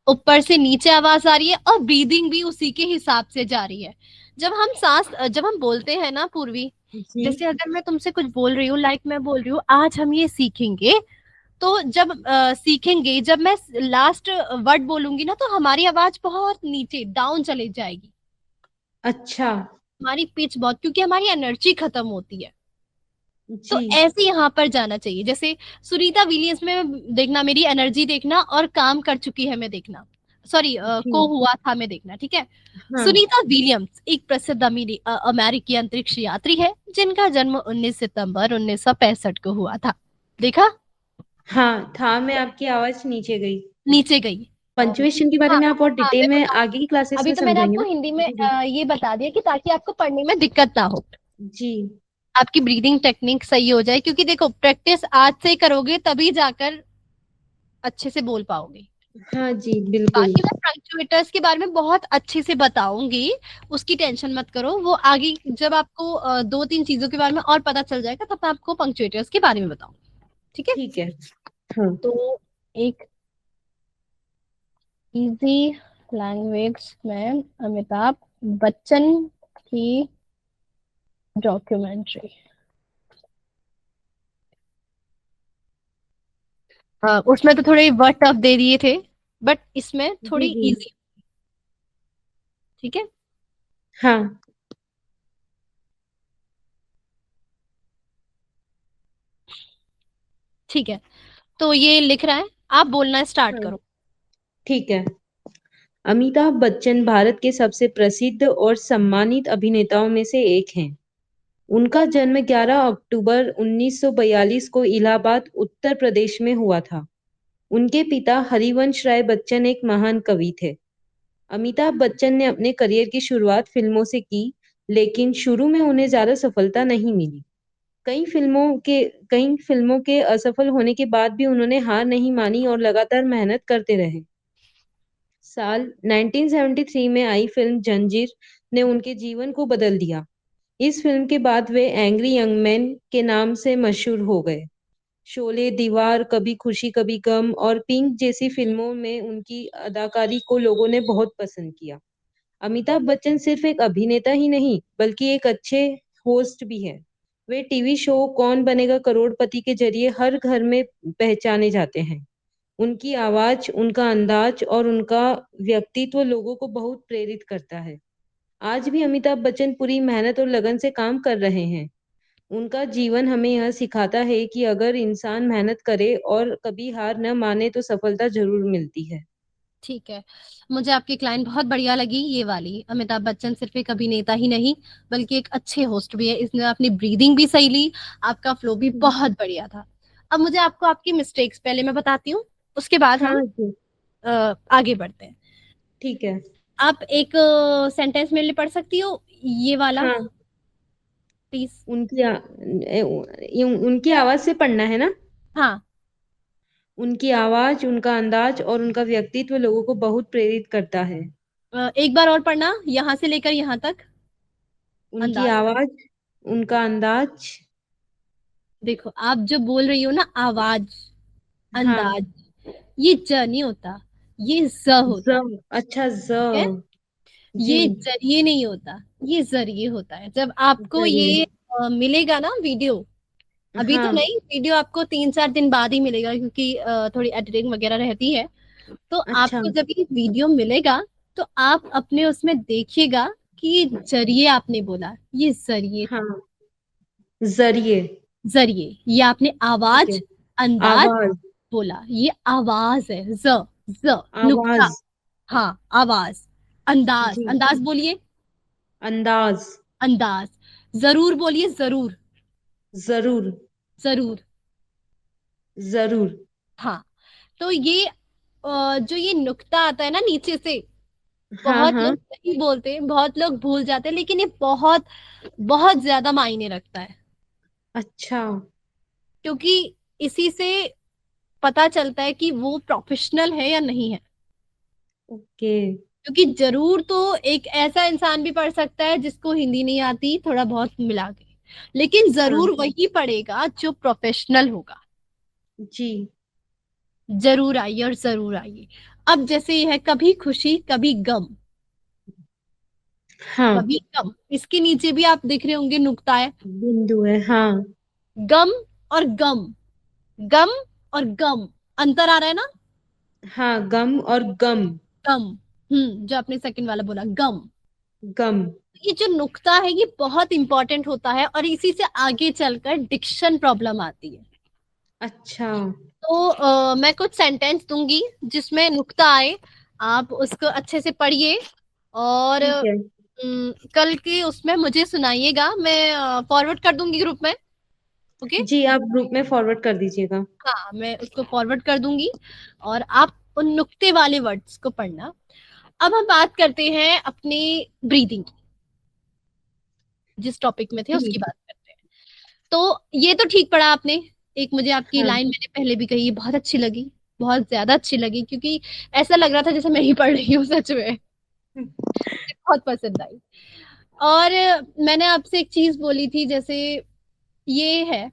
ऊपर से नीचे आवाज आ रही है और ब्रीदिंग भी उसी के हिसाब से जा रही है। जब हम बोलते हैं ना पूर्वी, जी। जैसे अगर मैं तुमसे कुछ बोल रही हूँ, लाइक मैं बोल रही हूँ आज हम ये सीखेंगे, तो जब सीखेंगे, जब मैं लास्ट वर्ड बोलूंगी ना, तो हमारी आवाज बहुत नीचे डाउन चली जाएगी, अच्छा। हमारी पिच बहुत, क्योंकि हमारी एनर्जी खत्म होती है। तो जी। ऐसे यहाँ पर जाना चाहिए, जैसे सुनीता विलियम्स में देखना, मेरी एनर्जी देखना और काम कर चुकी है मैं देखना, सॉरी को जी। हुआ था मैं देखना, ठीक है। हाँ। सुनीता विलियम्स एक प्रसिद्ध अमेरिकी अंतरिक्ष यात्री है, जिनका जन्म 19 सितंबर 1965 को हुआ था। देखा? हाँ था, मैं आपकी आवाज नीचे गई। नीचे गई। पंचुएशन के बारे हाँ में आप और हाँ, डिटेल मैं में बताऊंगी। आगे की क्लासेस अभी में तो मैंने समझाएंगे आपको ना। हिंदी में जी जी। ये बता दिया कि ताकि आपको पढ़ने में दिक्कत ना हो, जी। आपकी ब्रीदिंग टेक्निक सही हो जाए, क्योंकि देखो प्रैक्टिस आज से करोगे तभी जाकर अच्छे से बोल पाओगे। हाँ जी बिल्कुल। बाकी मैं पंक्चुएटर्स के बारे में बहुत अच्छे से बताऊंगी, उसकी टेंशन मत करो। वो आगे जब आपको दो तीन चीजों के बारे में और पता चल जाएगा, तब मैं आपको पंक्चुएटर्स के बारे में बताऊंगी, ठीक है। ठीक है। हाँ। तो एक इजी लैंग्वेज में अमिताभ बच्चन की डॉक्यूमेंट्री। उसमें तो थोड़े वर्ड टफ दे दिए थे, बट इसमें जी थोड़ी जी। इजी। ठीक है। हाँ ठीक है, तो ये लिख रहा है, आप बोलना स्टार्ट हाँ। करो। ठीक है। अमिताभ बच्चन भारत के सबसे प्रसिद्ध और सम्मानित अभिनेताओं में से एक हैं। उनका जन्म 11 अक्टूबर 1942 को इलाहाबाद, उत्तर प्रदेश में हुआ था। उनके पिता हरिवंश राय बच्चन एक महान कवि थे। अमिताभ बच्चन ने अपने करियर की शुरुआत फिल्मों से की, लेकिन शुरू में उन्हें ज्यादा सफलता नहीं मिली। कई फिल्मों के कई फिल्मों के असफल होने के बाद भी उन्होंने हार नहीं मानी और लगातार मेहनत करते रहे। साल 1973 में आई फिल्म जंजीर ने उनके जीवन को बदल दिया। इस फिल्म के बाद वे एंग्री यंग मैन के नाम से मशहूर हो गए। शोले, दीवार, कभी खुशी कभी गम और पिंक जैसी फिल्मों में उनकी अदाकारी को लोगों ने बहुत पसंद किया। अमिताभ बच्चन सिर्फ एक अभिनेता ही नहीं, बल्कि एक अच्छे होस्ट भी हैं। वे टीवी शो कौन बनेगा करोड़पति के जरिए हर घर में पहचाने जाते हैं। उनकी आवाज, उनका अंदाज और उनका व्यक्तित्व लोगों को बहुत प्रेरित करता है। आज भी अमिताभ बच्चन पूरी मेहनत और लगन से काम कर रहे हैं। उनका जीवन हमें यह सिखाता है कि अगर इंसान मेहनत करे और कभी हार न माने तो सफलता जरूर मिलती है। ठीक है, मुझे आपकी क्लाइंट बहुत बढ़िया लगी ये वाली। अमिताभ बच्चन सिर्फ एक अभिनेता ही नहीं, बल्कि एक अच्छे होस्ट भी है। इसने अपनी ब्रीदिंग भी सही ली, आपका फ्लो भी हम्म। बहुत बढ़िया था। अब मुझे आपको आपकी मिस्टेक्स पहले मैं बताती हूँ, उसके बाद हम हाँ जी। आगे बढ़ते हैं। ठीक है। आप एक सेंटेंस मेरे लिए पढ़ सकती हो, ये वाला, हाँ। प्लीज। उनकी आवाज से पढ़ना है ना? हाँ। उनकी आवाज, उनका अंदाज और उनका व्यक्तित्व लोगों को बहुत प्रेरित करता है। एक बार और पढ़ना, यहाँ से लेकर यहाँ तक। उनकी अंदाज। आवाज, उनका अंदाज। देखो, आप जो बोल रही हो ना, आवाज, हाँ। अंदाज, ये ज नहीं होता, ये ज ज। होता है। अच्छा, ज। ठीक है, जी। ये जरिए नहीं होता, ये जरिए होता है। जब आपको जरिए। ये मिलेगा ना वीडियो, अभी तो हाँ। नहीं, वीडियो आपको 3-4 दिन बाद ही मिलेगा, क्योंकि थोड़ी एडिटिंग वगैरह रहती है। तो अच्छा। आपको जब ये वीडियो मिलेगा, तो आप अपने उसमें देखिएगा कि ये जरिए आपने बोला, ये जरिए था। हाँ। जरिए। जरिए, ये आपने ठीक है। आवाज, अंदाज आवाज। बोला, ये आवाज है। ज नुक्ता। आवाज। हाँ, आवाज। अंदाज, जी। अंदाज बोलिए। अंदाज। अंदाज। जरूर बोलिए, जरूर। जरूर। जरूर। जरूर। हाँ। तो ये जो ये नुक्ता आता है ना नीचे से, हाँ बहुत हाँ। लोग सही बोलते हैं, बहुत लोग भूल जाते हैं, लेकिन ये बहुत बहुत ज्यादा मायने रखता है। अच्छा। क्योंकि इसी से पता चलता है कि वो प्रोफेशनल है या नहीं है। ओके। क्योंकि जरूर तो एक ऐसा इंसान भी पढ़ सकता है जिसको हिंदी नहीं आती, थोड़ा बहुत मिला के, लेकिन हाँ जरूर वही पढ़ेगा जो प्रोफेशनल होगा। जी। जरूर आइए और जरूर आइए। अब जैसे ये है, कभी खुशी कभी गम। हाँ। कभी गम, इसके नीचे भी आप देख रहे होंगे नुक्ता है। बिंदु है, हाँ। गम और गम, गम और गम, अंतर आ रहा है ना। हाँ, गम और गम। गम, जो आपने सेकंड वाला बोला, गम। गम। ये जो नुक्ता है ये बहुत इंपॉर्टेंट होता है, और इसी से आगे चलकर डिक्शन प्रॉब्लम आती है। अच्छा। तो मैं कुछ सेंटेंस दूंगी जिसमें नुक्ता आए, आप उसको अच्छे से पढ़िए, और ठीक है। कल के उसमें मुझे सुनाइएगा, मैं फॉरवर्ड कर दूंगी ग्रुप में। ओके। जी, आप ग्रुप में फॉरवर्ड कर दीजिएगा। हाँ, मैं उसको फॉरवर्ड कर दूंगी, और आप उन नुक्ते वाले वर्ड्स को पढ़ना। अब हम बात करते हैं अपनी ब्रीदिंग, जिस टॉपिक में थे जी। उसकी बात करते हैं। तो ये तो ठीक पढ़ा आपने। एक मुझे आपकी हाँ। लाइन मैंने पहले भी कही, बहुत अच्छी लगी, बहुत ज्यादा अच्छी लगी, क्योंकि ऐसा लग रहा था जैसे मैं ही पढ़ रही हूँ सच में। मुझे बहुत पसंद आई। और मैंने आपसे एक चीज बोली थी, जैसे ये है,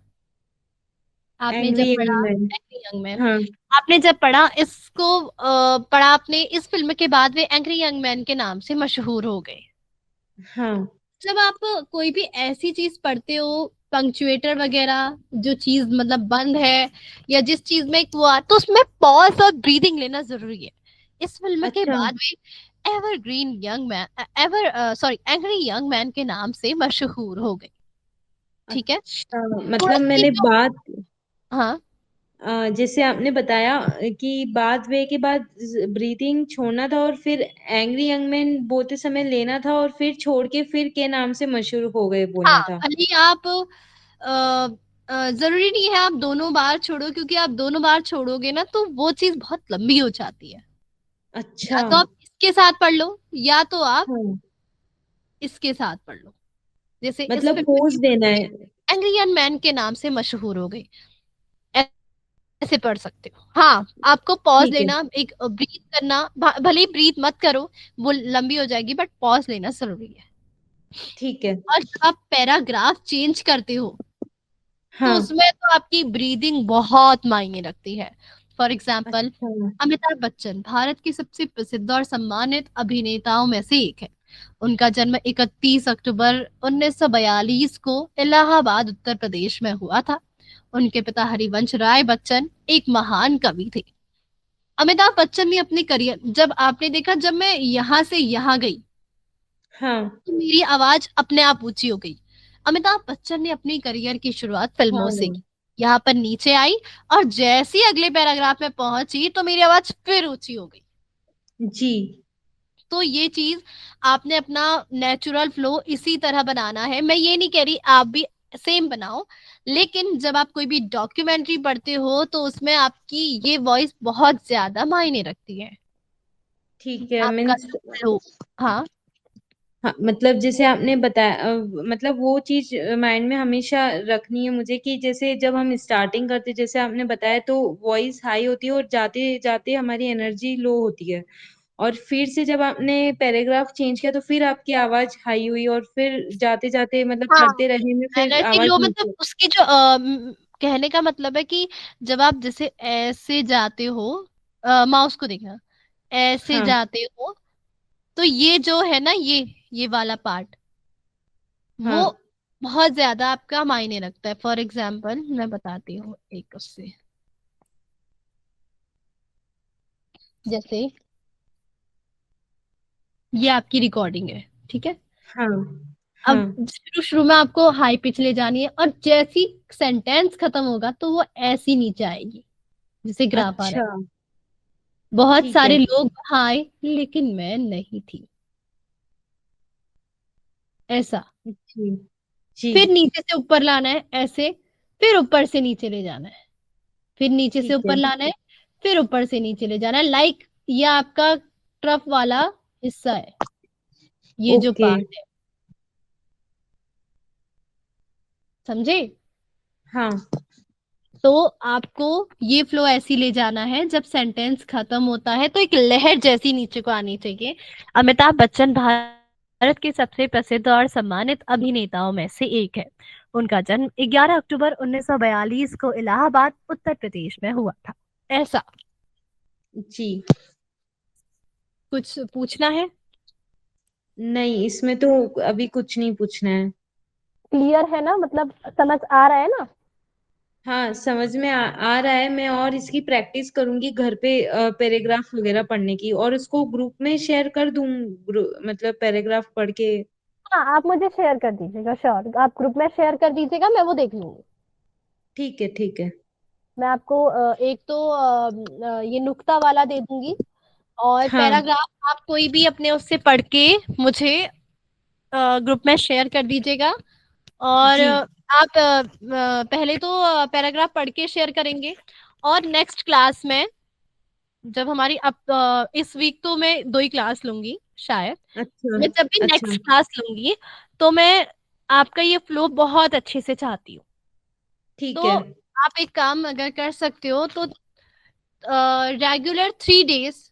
आपने जब एंग्री यंग पढ़ा मैन। एंग्री यंग मैन, हाँ। आपने जब पढ़ा इसको, पढ़ा आपने, इस फिल्म के बाद वे एंग्री यंग मैन के नाम से मशहूर हो गए। हाँ। जब आप कोई भी ऐसी चीज पढ़ते हो, पंक्चुएटर वगैरह, जो चीज मतलब बंद है या जिस चीज में एक वो तो उसमें पॉज और ब्रीदिंग लेना जरूरी है। इस फिल्म के अच्छा। बाद वे evergreen young man, ever sorry angry young man के नाम से मशहूर हो गई। ठीक है। अच्छा, तो मतलब इसकी मैंने जो, बात, हाँ जैसे आपने बताया कि बात वे के बाद ब्रीथिंग छोड़ना था और फिर एंग्री यंग मैन बोलते समय लेना था और फिर छोड़ के फिर के नाम से मशहूर हो गए हाँ, बोलना था। भले ही आप जरूरी नहीं है आप दोनों बार छोड़ो, क्योंकि आप दोनों बार छोड़ोगे ना तो वो चीज बहुत लंबी हो जाती है। अच्छा। या तो आप इसके साथ पढ़ लो, या तो आप हाँ, इसके साथ पढ़ लो। जैसे इस मतलब फिल्म पोज देना है। एंग्री यंग मैन के नाम से मशहूर हो गई, ऐसे पढ़ सकते हो। हाँ, आपको पॉज ठीक है। लेना, एक ब्रीथ करना, भले ही ब्रीथ मत करो, वो लंबी हो जाएगी, बट पॉज लेना जरूरी है। ठीक है। और जब आप पैराग्राफ चेंज करते हो तो हाँ। उसमें तो आपकी ब्रीदिंग बहुत मायने रखती है। फॉर एग्जाम्पल, अच्छा। अमिताभ बच्चन भारत के सबसे प्रसिद्ध और सम्मानित अभिनेताओं में से एक है। उनका जन्म 31 अक्टूबर 1942 को इलाहाबाद, उत्तर प्रदेश में हुआ था। उनके पिता हरिवंश राय बच्चन एक महान कवि थे। अमिताभ बच्चन ने अपने करियर, जब आपने देखा जब मैं यहाँ से यहाँ गई हाँ। तो मेरी आवाज अपने आप ऊंची हो गई। अमिताभ बच्चन ने अपनी करियर की शुरुआत फिल्मों से हाँ। की, यहाँ पर नीचे आई, और जैसे ही अगले पैराग्राफ में पहुंची तो मेरी आवाज फिर ऊंची हो गई। जी। तो ये चीज आपने अपना नेचुरल फ्लो इसी तरह बनाना है। मैं ये नहीं कह रही आप भी सेम बनाओ, लेकिन जब आप कोई भी डॉक्यूमेंट्री पढ़ते हो तो उसमें आपकी ये वॉइस बहुत ज्यादा मायने रखती है। ठीक है, आपका मीन्स। जो फ्लो, हाँ हाँ, मतलब जैसे आपने बताया, मतलब वो चीज माइंड में हमेशा रखनी है मुझे कि जैसे जब हम स्टार्टिंग करते, जैसे आपने बताया, तो वॉइस हाई होती है और जाते जाते हमारी एनर्जी लो होती है। और फिर से जब आपने पैराग्राफ चेंज किया तो फिर आपकी आवाज हाई हुई और फिर जाते जाते मतलब हाँ, पढ़ते रहे में फिर एनर्जी आवाज लो मतलब नीचे। उसकी जो कहने का मतलब है कि जब आप जैसे ऐसे जाते हो, माउस को देखना, ऐसे हाँ। जाते हो, तो ये जो है ना, ये वाला पार्ट, वो हाँ। बहुत ज्यादा आपका मायने रखता है। फॉर एग्जाम्पल मैं बताती हूँ एक उससे, जैसे ये आपकी रिकॉर्डिंग है, ठीक है। हाँ। अब हाँ। शुरू शुरू में आपको हाई पिच ले जानी है, और जैसी सेंटेंस खत्म होगा तो वो ऐसी नीचे आएगी, जैसे ग्राफ आ रहा अच्छा। है। बहुत ठीक है। सारे लोग वहां आए लेकिन मैं नहीं थी, ऐसा। जी। जी। फिर नीचे से ऊपर लाना है ऐसे, फिर ऊपर से नीचे ले जाना है, फिर नीचे से ठीक ऊपर है। लाना है, फिर ऊपर से नीचे ले जाना है। लाइक ये आपका ट्रफ वाला हिस्सा है, ये जो ओके। पार्ट है, समझे। हाँ। तो आपको ये फ्लो ऐसी ले जाना है, जब सेंटेंस खत्म होता है तो एक लहर जैसी नीचे को आनी चाहिए। अमिताभ बच्चन भारत के सबसे प्रसिद्ध और सम्मानित अभिनेताओं में से एक है। उनका जन्म 11 अक्टूबर 1942 को इलाहाबाद, उत्तर प्रदेश में हुआ था। ऐसा। जी। कुछ पूछना है? नहीं, इसमें तो अभी कुछ नहीं पूछना है। क्लियर है ना, मतलब समझ आ रहा है ना? हाँ, समझ में आ रहा है। मैं और इसकी प्रैक्टिस करूंगी घर पे, पैराग्राफ वगैरह पढ़ने की, और उसको ग्रुप में शेयर कर दूं, मतलब पैराग्राफ पढ़ के। हाँ, आप मुझे शेयर कर दीजिएगा, श्योर, आप ग्रुप में शेयर कर दीजिएगा, मैं वो देख लूंगी। ठीक है। ठीक है। मैं आपको एक तो ये नुक्ता वाला दे दूंगी, और हाँ। पैराग्राफ आप कोई भी अपने उससे पढ़ के मुझे ग्रुप में शेयर कर दीजिएगा। और जी। आप पहले तो पैराग्राफ पढ़ के शेयर करेंगे, और नेक्स्ट क्लास में जब हमारी अब इस वीक तो मैं 2 ही क्लास लूंगी शायद। अच्छा। मैं जब भी अच्छा। नेक्स्ट क्लास लूंगी तो मैं आपका ये फ्लो बहुत अच्छे से चाहती हूँ। ठीक तो है। आप एक काम अगर कर सकते हो तो regular 3 days,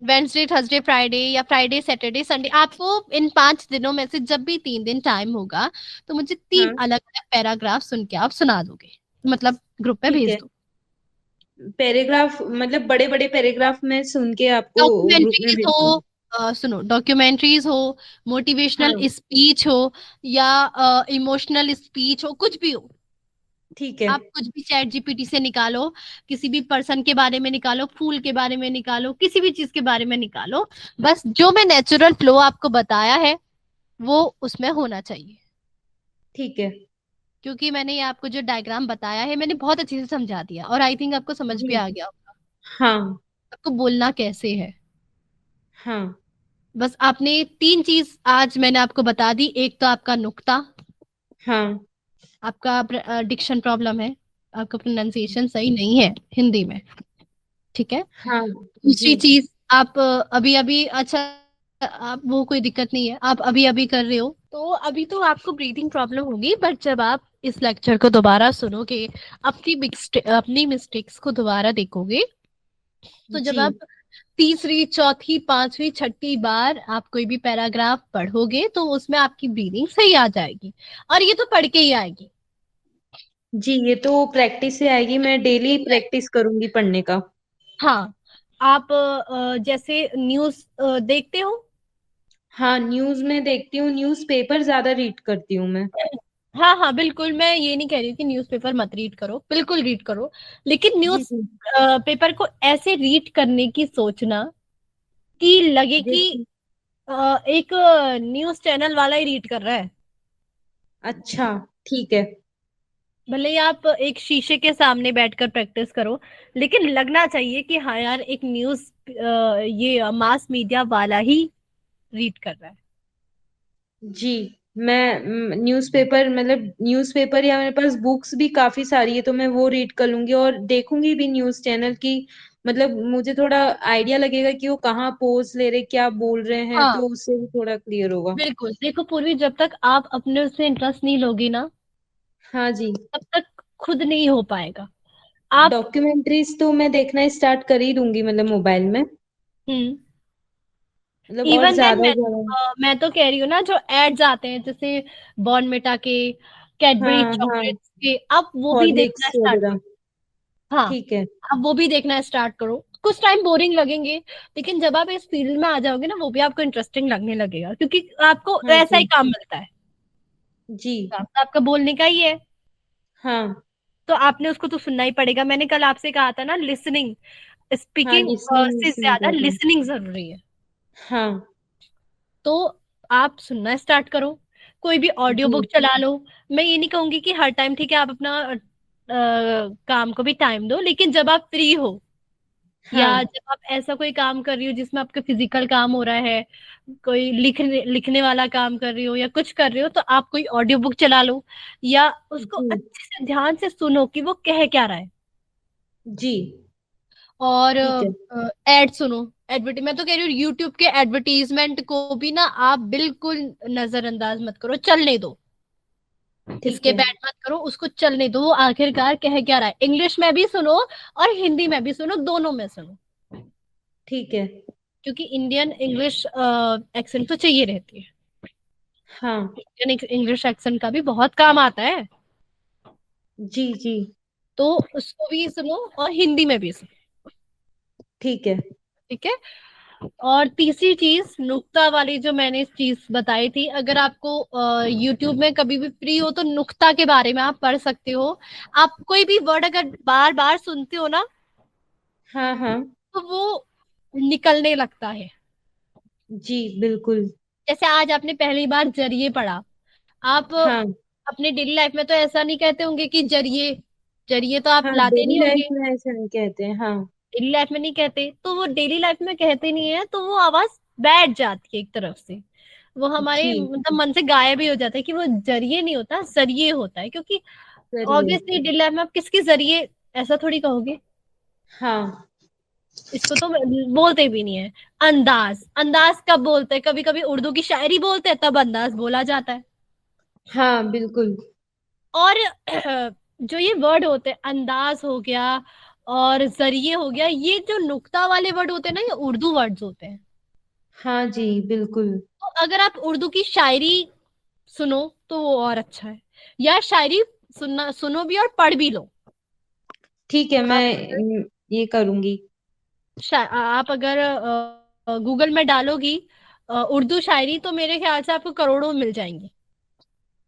Wednesday Thursday Friday या फ्राइडे सैटरडे संडे, आपको इन 5 दिनों में से जब भी 3 दिन टाइम होगा तो मुझे 3 हाँ। अलग अलग पैराग्राफ सुन के आप सुना दोगे, मतलब ग्रुप में ठीक भेज है। दो। पैराग्राफ मतलब बड़े बड़े पैराग्राफ में सुन के आपको ग्रुप में डॉक्यूमेंट्रीज भेज हो, दूँ। सुनो, डॉक्यूमेंट्रीज हो, मोटिवेशनल हाँ स्पीच हो, या इमोशनल स्पीच हो, कुछ भी हो, ठीक है। आप कुछ भी चैट जीपीटी से निकालो, किसी भी पर्सन के बारे में निकालो, फूल के बारे में निकालो, किसी भी चीज के बारे में निकालो, बस जो मैं नेचुरल फ्लो आपको बताया है वो उसमें होना चाहिए। ठीक है। क्योंकि मैंने ये आपको जो डायग्राम बताया है मैंने बहुत अच्छे से समझा दिया, और आई थिंक आपको समझ भी जी। आ गया होगा हाँ आपको बोलना कैसे है। हाँ बस आपने तीन चीज आज मैंने आपको बता दी, एक तो आपका नुक्ता, हाँ आपका डिक्शन प्रॉब्लम है, आपका प्रोनाउंसिएशन सही नहीं है हिंदी में, ठीक है। हाँ। जी दूसरी चीज, आप अभी अभी, अच्छा, आप वो कोई दिक्कत नहीं है, आप अभी अभी कर रहे हो तो अभी तो आपको ब्रीदिंग प्रॉब्लम होगी, बट जब आप इस लेक्चर को दोबारा सुनोगे, अपनी मिस्टेक्स को दोबारा देखोगे, तो जी जब आप तीसरी चौथी पांचवी छठी बार आप कोई भी पैराग्राफ पढ़ोगे तो उसमें आपकी ब्रीदिंग सही आ जाएगी, और ये तो पढ़ के ही आएगी। जी, ये तो प्रैक्टिस से आएगी, मैं डेली प्रैक्टिस करूंगी पढ़ने का। हाँ, आप जैसे न्यूज देखते हो। हाँ, न्यूज में देखती हूँ, न्यूज पेपर ज्यादा रीड करती हूँ मैं। हाँ हाँ बिल्कुल, मैं ये नहीं कह रही कि न्यूज़पेपर मत रीड करो, बिल्कुल रीड करो, लेकिन जी न्यूज़ जी। पेपर को ऐसे रीड करने की सोचना कि लगे कि जैसे। एक न्यूज़ चैनल वाला ही रीड कर रहा है। अच्छा। ठीक है। भले ही आप एक शीशे के सामने बैठकर प्रैक्टिस करो, लेकिन लगना चाहिए कि हाँ यार, एक न्यूज़ ये मास मीडिया वाला ही रीड कर रहा है। जी। मैं न्यूज़पेपर, मतलब न्यूज़पेपर या मेरे पास बुक्स भी काफी सारी है, तो मैं वो रीड कर लूंगी और देखूंगी भी न्यूज़ चैनल की। मतलब मुझे थोड़ा आइडिया लगेगा कि वो कहाँ पोज ले रहे, क्या बोल रहे हैं, हाँ तो उससे भी थोड़ा क्लियर होगा। बिल्कुल, देखो पूर्वी, जब तक आप अपने उससे इंटरेस्ट नहीं लोगी ना, हाँ जी। तब तक खुद नहीं हो पाएगा। आप डॉक्यूमेंट्रीज तो मैं देखना स्टार्ट कर ही दूंगी, मतलब मोबाइल में। हम्म मतलब और इवन देन ज्यादा ज्यादा। मैं तो कह रही हूँ ना, जो एड्स आते हैं जैसे बॉर्नविटा के, कैडबरी हाँ हाँ। चॉकलेट्स के, आप वो भी देखना हॉर्लिक्स स्टार्ट वगैरह। करो। हाँ, ठीक है। आप वो भी देखना स्टार्ट करो। कुछ टाइम बोरिंग लगेंगे, लेकिन जब आप इस फील्ड में आ जाओगे ना, वो भी आपको इंटरेस्टिंग लगने लगेगा, क्योंकि आपको हाँ ऐसा ही जी। काम मिलता है। जी। काम तो आपका बोलने का ही है, हाँ तो आपने उसको तो सुनना ही पड़ेगा। मैंने कल आपसे कहा था ना, लिसनिंग, हाँ, स्पीकिंग लिसनिंग से सुन ज्यादा जाता हूँ। लिसनिंग जरूरी है। हाँ। तो आप सुनना स्टार्ट करो, कोई भी ऑडियो बुक जी। चला लो। मैं ये नहीं कहूंगी कि हर टाइम, ठीक है, आप अपना काम को भी टाइम दो, लेकिन जब आप फ्री हो, या हाँ जब आप ऐसा कोई काम कर रही हो जिसमें आपका फिजिकल काम हो रहा है, कोई लिखने लिखने वाला काम कर रही हो या कुछ कर रही हो, तो आप कोई ऑडियो बुक चला लो, या उसको जी। अच्छे से ध्यान से सुनो कि वो कह क्या रहा है। जी। और ठीक है। एड सुनो, एडवर्टी मैं तो कह रही हूँ, यूट्यूब के एडवर्टीजमेंट को भी ना आप बिल्कुल नजरअंदाज मत करो, चलने दो। ठीक इसके है। बैड मत करो, उसको चलने दो, वो आखिरकार कह क्या रहा है। इंग्लिश में भी सुनो और हिंदी में भी सुनो, दोनों में सुनो, ठीक है। क्योंकि इंडियन इंग्लिश एक्सेंट तो चाहिए रहती है। हाँ। इंडियन इंग्लिश एक्सेंट का भी बहुत काम आता है, जी जी। तो उसको भी सुनो और हिंदी में भी सुनो, ठीक है। ठीक है। और तीसरी चीज, नुक्ता वाली जो मैंने चीज बताई थी, अगर आपको यूट्यूब में कभी भी फ्री हो तो नुक्ता के बारे में आप पढ़ सकते हो। आप कोई भी वर्ड अगर बार बार सुनते हो ना, हाँ हाँ। तो वो निकलने लगता है। जी बिल्कुल। जैसे आज आपने पहली बार जरिए पढ़ा, आप हाँ अपने डेली लाइफ में तो ऐसा नहीं कहते होंगे कि जरिए, जरिए तो आप हाँ, लाते डेली नहीं लाइफ होंगे, में ऐसा नहीं कहते हैं, हाँ। डेली लाइफ में नहीं कहते, तो वो डेली लाइफ में कहते नहीं है, तो वो आवाज बैठ जाती है एक तरफ से, वो हमारे जी। मतलब मन से गायब ही हो जाता है कि वो जरिए नहीं होता, जरिए होता है। क्योंकि करिए। ऑब्वियसली डेली लाइफ में आप किसके जरिए ऐसा थोड़ी कहोगे, हाँ इसको तो बोलते भी नहीं है। अंदाज, अंदाज कब बोलते हैं, कभी कभी उर्दू की शायरी बोलते हैं तब अंदाज बोला जाता है। हाँ बिल्कुल। और जो ये वर्ड होते हैं, अंदाज हो गया और जरिए हो गया, ये जो नुक्ता वाले वर्ड होते हैं ना, ये उर्दू वर्ड्स होते हैं। हाँ जी बिल्कुल। तो अगर आप उर्दू की शायरी सुनो तो वो और अच्छा है, या शायरी सुनो भी और पढ़ भी लो। ठीक है, मैं आप ये करूंगी। आप अगर गूगल में डालोगी उर्दू शायरी, तो मेरे ख्याल से आपको करोड़ों मिल जाएंगी।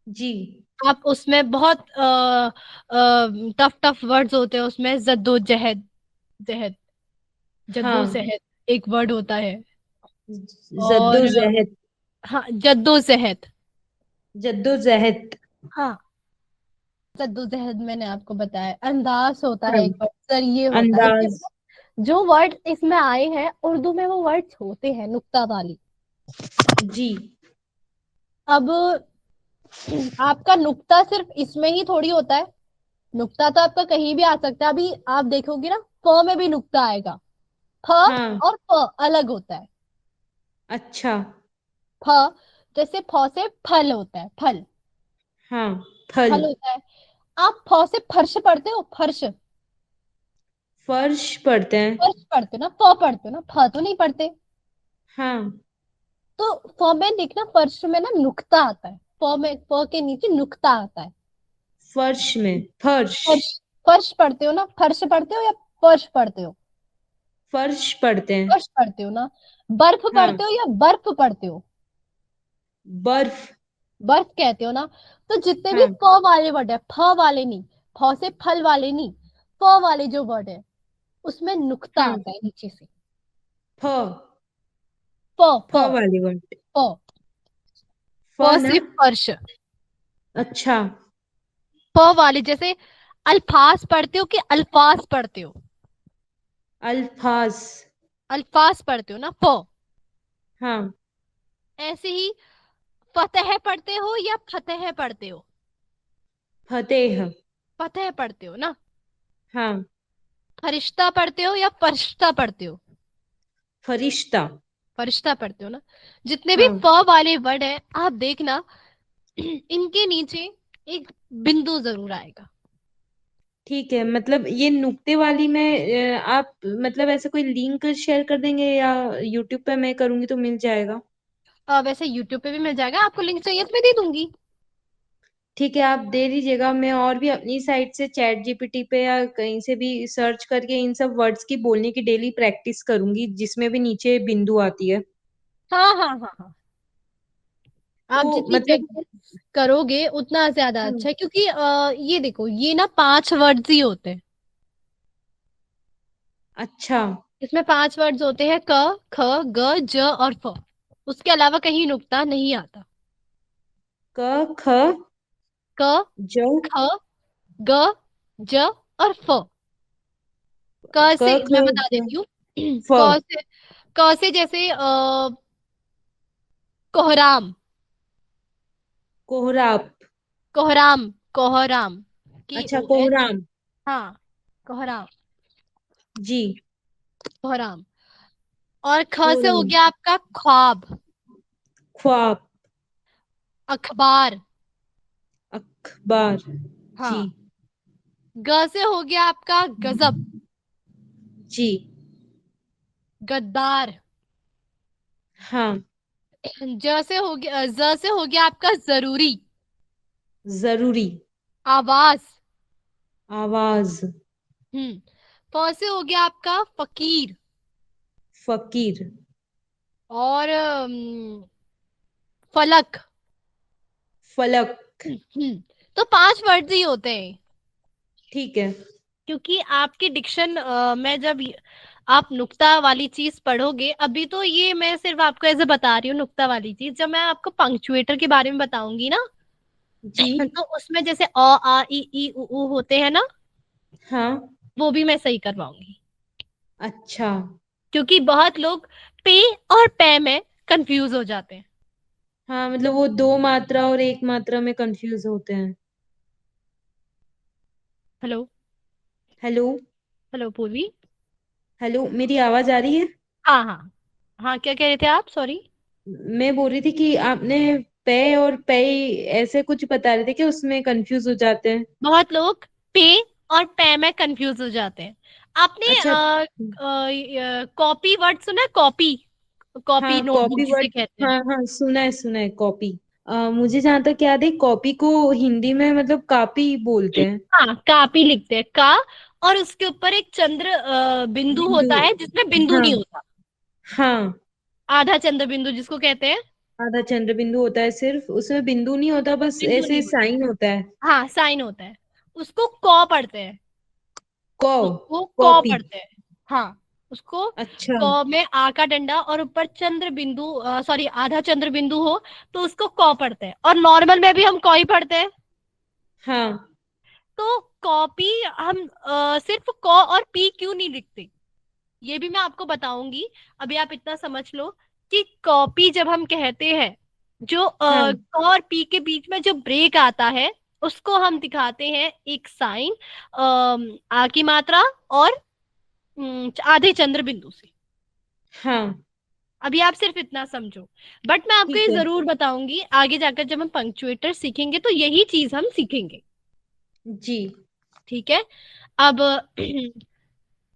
जी। आप उसमें बहुत टफ टफ वर्ड्स होते हैं उसमें, जद्दोजहद, जहद, हाँ। जद्दोजहद एक वर्ड होता है। और जद्दोजहद। हाँ, जद्दोजहद। जद्दोजहद। हाँ, जद्दोजहद मैंने आपको बताया। अंदाज होता है हाँ। एक वर्ड, जरिए होता है। अंदाज। जो वर्ड इसमें आए हैं उर्दू में, वो वर्ड्स होते हैं नुक्ता वाली। जी। अब आपका नुक्ता सिर्फ इसमें ही थोड़ी होता है। नुक्ता तो आपका कहीं भी आ सकता है। अभी आप देखोगे ना, फ में भी नुक्ता आएगा। फ हाँ। और फ अलग होता है। अच्छा। फ, जैसे फ से फल होता है, फल। हाँ। फल। फल होता है। आप फ से फर्श पढ़ते हो, फर्श। फर्श पढ़ते हैं। फर्श पढ़ते हो ना, फ पढ़ते हो ना, फ तो नहीं पढ़ते। हाँ। तो फ में देखना, फर्श में ना नुक्ता आता है। फ में, फ के नीचे नुक्ता आता है। फर्श में फर्श। फर्श, फर्श पढ़ते हो ना, फर्श पढ़ते हो या फर्श पढ़ते हो? फर्श पढ़ते हैं। फर्श पढ़ते हो ना। बर्फ हाँ। पढ़ते हो या बर्फ पढ़ते हो? बर्फ। बर्फ कहते हो ना। तो जितने भी हाँ। फ वाले वर्ड है, फ वाले नहीं, फ से फल वाले नहीं, फ वाले जो वर्ड है उसमें नुक्ता हाँ। आता है नीचे से। फ। फ, फ फ, वाली वर्ड। फ। फ फ ना। से फर्श। अच्छा। फ वाले, जैसे अल्फाज पढ़ते हो कि अल्फाज पढ़ते हो? अल्फाज। अल्फाज पढ़ते हो ना, फ। हाँ। ऐसे ही फतेह पढ़ते हो या फतेह पढ़ते हो? फतेह। फतेह पढ़ते हो ना। हाँ। फरिश्ता पढ़ते हो या फरिश्ता पढ़ते हो? फरिश्ता। फरिश्ता पढ़ते हो ना। जितने भी हाँ। फ वाले वर्ड है, आप देखना इनके नीचे एक बिंदु जरूर आएगा। ठीक है, मतलब ये नुक्ते वाली में आप मतलब ऐसा कोई लिंक शेयर कर देंगे या यूट्यूब पे मैं करूंगी तो मिल जाएगा? वैसे यूट्यूब पे भी मिल जाएगा, आपको लिंक चाहिए तो मैं दे दूंगी। ठीक है, आप दे दीजिएगा। मैं और भी अपनी साइट से चैट जीपीटी पे या कहीं से भी सर्च करके इन सब वर्ड्स की बोलने की डेली प्रैक्टिस करूंगी, जिसमें भी नीचे बिंदु आती है। हाँ हाँ हाँ हाँ। तो आप जितनी मतलब। प्रैक्टिस करोगे उतना ज्यादा हाँ। अच्छा है, क्योंकि ये देखो, ये ना 5 वर्ड्स ही होते हैं। अच्छा। इसमें 5 वर्ड्स होते हैं, क, ख, ग, ज और फ। उसके अलावा कहीं नुक्ता नहीं आता। क, ख, क, ज। ख, ग, ज और फ। क क, से ख, मैं बता ज, देती हूँ। फ। क से जैसे कोहराम। कोहराब। कोहराम, कोहराम की अच्छा, ओ एच। कोहराम। हाँ, कोहराम, जी। कोहराम। और ख से हो कोहराम। गया आपका ख्वाब। ख्वाब। अखबार। अखबार। जी। हाँ। ग से हो गया आपका गजब। जी। गद्दार। हाँ। ज से हो गया, ज से हो गया आपका जरूरी। जरूरी। आवाज। आवाज। फ से हो गया आपका फकीर। फकीर। और फलक। फलक। तो 5 वर्ड ही होते हैं। ठीक है। क्योंकि आपकी डिक्शन में जब आप नुक्ता वाली चीज पढ़ोगे, अभी तो ये मैं सिर्फ आपको ऐसे बता रही हूँ नुक्ता वाली चीज, जब मैं आपको पंक्चुएटर के बारे में बताऊंगी ना, जी। तो उसमें जैसे अ, आ, ई उ, ऊ होते हैं ना, हाँ। वो भी मैं सही करवाऊंगी। अच्छा। क्योंकि बहुत लोग पे और पे में कंफ्यूज हो जाते हैं। हाँ, मतलब वो दो मात्रा और एक मात्रा में कंफ्यूज होते हैं। हेलो। हेलो। हेलो पूर्वी। हेलो, मेरी आवाज आ रही है? हाँ हाँ हाँ, क्या कह रहे थे आप, सॉरी? मैं बोल रही थी कि आपने पे और पे ऐसे कुछ बता रहे थे कि उसमें कंफ्यूज हो जाते हैं। बहुत लोग पे और पे में कंफ्यूज हो जाते हैं। आपने अच्छा। कॉपी वर्ड सुना है? कॉपी, कॉपी हाँ, नोटबुक कॉपी जिसे वर्ड। कहते हैं। हाँ हाँ, सुना है कॉपी। मुझे जहां तक याद है, कॉपी को हिंदी में मतलब कापी बोलते हैं। हाँ, कापी लिखते हैं, का। और उसके ऊपर एक चंद्र बिंदु बिंदु। होता है जिसमें बिंदु हाँ। नहीं होता। हाँ, आधा चंद्र बिंदु जिसको कहते हैं। आधा चंद्र बिंदु होता है, सिर्फ उसमें बिंदु नहीं होता, बस बिंदु ऐसे नहीं होता। साइन होता है। हाँ, साइन होता है। उसको कॉ पढ़ते हैं। कौ, उसको कॉ कॉपी। पढ़ते हैं। हाँ, उसको अच्छा। कॉ में आ का डंडा और ऊपर चंद्र बिंदु, सॉरी आधा चंद्र बिंदु हो तो उसको कॉ पढ़ते हैं, और नॉर्मल में भी हम कॉ ही पढ़ते हैं। हाँ, तो कॉपी हम सिर्फ कॉ और पी क्यों नहीं लिखते, ये भी मैं आपको बताऊंगी। अभी आप इतना समझ लो कि कॉपी जब हम कहते हैं, जो हाँ, क और पी के बीच में जो ब्रेक आता है, उसको हम दिखाते हैं एक साइन, आ की मात्रा और आधे चंद्र बिंदु से। हाँ। अभी आप सिर्फ इतना समझो, बट मैं आपको ठीक ये है। जरूर बताऊंगी आगे जाकर जब हम पंक्चुएटर सीखेंगे तो यही चीज हम सीखेंगे। जी। ठीक है। अब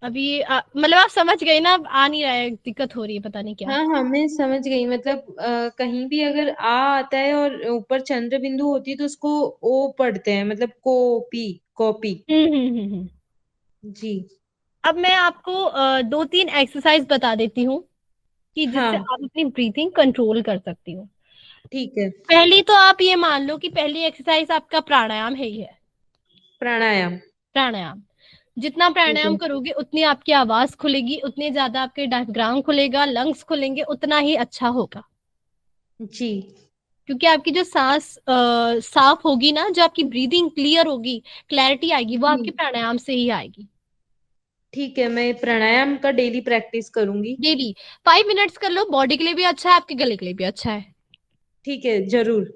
अभी मतलब आप समझ गए ना, अब आ नहीं रहा है, दिक्कत हो रही है, पता नहीं क्या। हाँ हाँ, मैं समझ गई, मतलब कहीं भी अगर आ आता है और ऊपर चंद्र बिंदु होती है तो उसको ओ पढ़ते हैं, मतलब कॉपी, कॉपी। हम्म। जी। अब मैं आपको दो तीन एक्सरसाइज बता देती हूँ कि जिससे हाँ। आप अपनी ब्रीथिंग कंट्रोल कर सकती हो। ठीक है। पहली तो आप ये मान लो कि पहली एक्सरसाइज आपका प्राणायाम है ही है। प्राणायाम। प्राणायाम, जितना ठीक प्राणायाम है। करोगे उतनी आपकी आवाज खुलेगी, उतने ज्यादा आपके डायफ्राम खुलेगा, लंग्स खुलेंगे, उतना ही अच्छा होगा। जी। क्योंकि आपकी जो सांस साफ होगी ना, जो आपकी ब्रीदिंग क्लियर होगी, क्लैरिटी आएगी, वो जी। आपके प्राणायाम से ही आएगी। ठीक है, मैं प्राणायाम का डेली प्रैक्टिस करूंगी। डेली 5 मिनट्स कर लो, बॉडी के लिए भी अच्छा है, आपके गले के लिए भी अच्छा है। ठीक है, जरूर।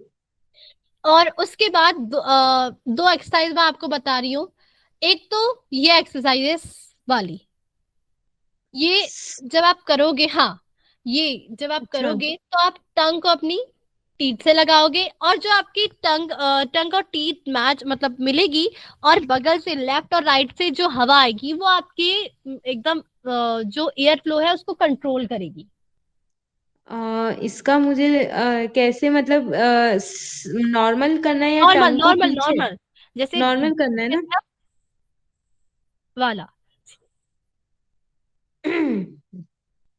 और उसके बाद दो एक्सरसाइज मैं आपको बता रही हूँ। एक तो ये एक्सरसाइजेस वाली, ये जब आप करोगे, हाँ, ये जब आप अच्छा। करोगे तो आप टंग को अपनी टीथ से लगाओगे, और जो आपकी टंग और टीथ मैच मतलब मिलेगी, और बगल से लेफ्ट और राइट से जो हवा आएगी वो आपके एकदम जो एयर फ्लो है उसको कंट्रोल करेगी। इसका मुझे कैसे, मतलब नॉर्मल करना है या नॉर्मल टंग को नॉर्मल पीछे? नॉर्मल, जैसे नॉर्मल करना है ना? वाला।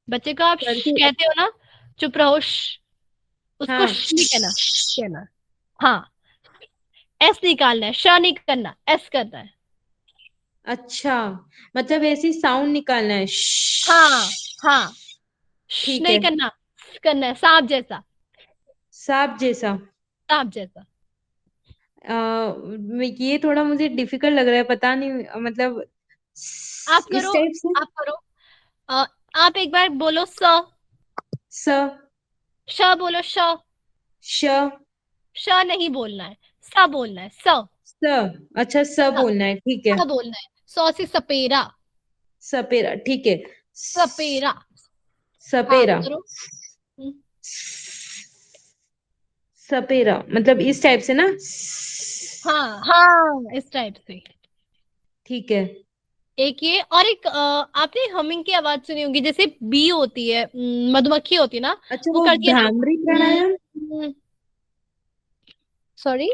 बच्चे को आप करके। कहते हो ना, चुप रहो, उसको हाँ। नहीं कहना, कहना। हाँ, एस निकालना है, श नहीं करना, एस करना है। अच्छा, मतलब ऐसी साउंड निकालना है, हाँ हाँ, ठीक नहीं है। करना, करना है सांप जैसा, सांप जैसा। सांप जैसा। ये थोड़ा मुझे डिफिकल्ट लग रहा है, पता नहीं, मतलब आप इस करो, टाइप से। आप करो। अ, आप एक बार बोलो स, स। श बोलो, श। श। श नहीं बोलना है, स बोलना है, स। स। अच्छा, स स, बोलना है, ठीक है। स बोलना है, सौ से सपेरा। सपेरा, ठीक है। सपेरा। हाँ सपेरा। करो। हम्म, सपेरा, मतलब इस टाइप से ना? हाँ हाँ, इस टाइप से। ठीक है। एक ये, और एक आपने हमिंग की आवाज सुनी होगी, जैसे बी होती है, मधुमक्खी होती है ना, अच्छा, वो वो करती है भ्रामरी प्राणायाम। ना। सॉरी।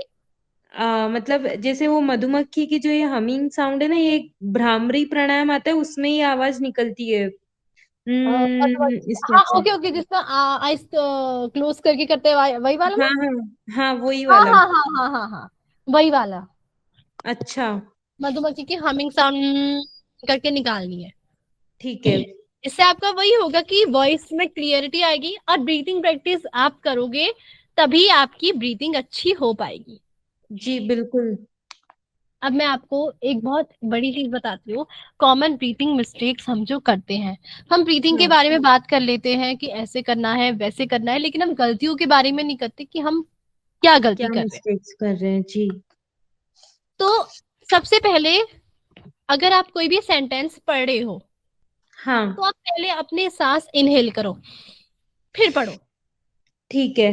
मतलब जैसे वो मधुमक्खी की जो ये हमिंग साउंड है ना, ये भ्रामरी प्राणायाम आता है, उसमें ये आवाज निकलती है। मधुमक्खी, इस टाइप हाँ से। ओके ओके, जिसका आइस क्लोज करके करते हैं, वही वाला हाँ ना। हाँ। हाँ, वही हाँ वाला। हाँ हाँ हाँ हाँ हाँ, वही वाला। अच्छा। मधुमक्खी की हमिंग साउंड करके निकालनी है। ठीक है। इससे आपका वही होगा कि वॉइस में क्लियरिटी आएगी, और ब्रीथिंग प्रैक्टिस आप करोगे तभी आपकी ब्रीथिंग अच्छी हो पाएगी। जी, बिल्कुल। अब मैं आपको एक बहुत बड़ी चीज बताती हूँ, कॉमन ब्रीथिंग मिस्टेक्स हम जो करते हैं। हम ब्रीथिंग के हाँ। बारे में बात कर लेते हैं कि ऐसे करना है, वैसे करना है, लेकिन हम गलतियों के बारे में नहीं करते कि हम क्या क्या गलती कर रहे हैं। मिस्टेक्स कर रहे हैं? जी। तो सबसे पहले, अगर आप कोई भी सेंटेंस पढ़ रहे हो हाँ। तो आप पहले अपने सांस इनहेल करो, फिर पढ़ो। ठीक है।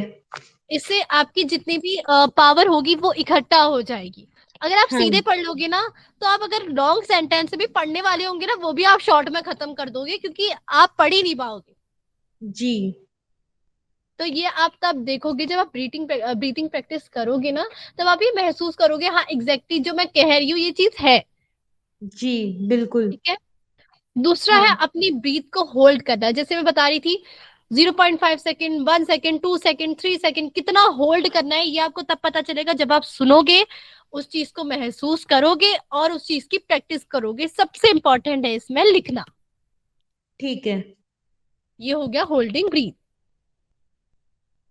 इससे आपकी जितनी भी पावर होगी वो इकट्ठा हो जाएगी। अगर आप हाँ। सीधे पढ़ लोगे ना, तो आप अगर लॉन्ग सेंटेंस भी पढ़ने वाले होंगे ना, वो भी आप शॉर्ट में खत्म कर दोगे, क्योंकि आप पढ़ ही नहीं पाओगे। जी। तो ये आप तब देखोगे जब आप ब्रीथिंग प्रैक्टिस करोगे ना, तब आप ये महसूस करोगे, हाँ एग्जैक्टली जो मैं कह रही हूँ ये चीज है। जी, बिल्कुल। ठीक है। दूसरा है हाँ अपनी ब्रीथ को होल्ड करना, जैसे मैं बता रही थी 0.5 सेकेंड, 1 सेकेंड, 2 सेकेंड, 3 सेकेंड, कितना होल्ड करना है ये आपको तब पता चलेगा जब आप सुनोगे, उस चीज को महसूस करोगे और उस चीज की प्रैक्टिस करोगे। सबसे इंपॉर्टेंट है इसमें लिखना। ठीक है। ये हो गया होल्डिंग ब्रीथ।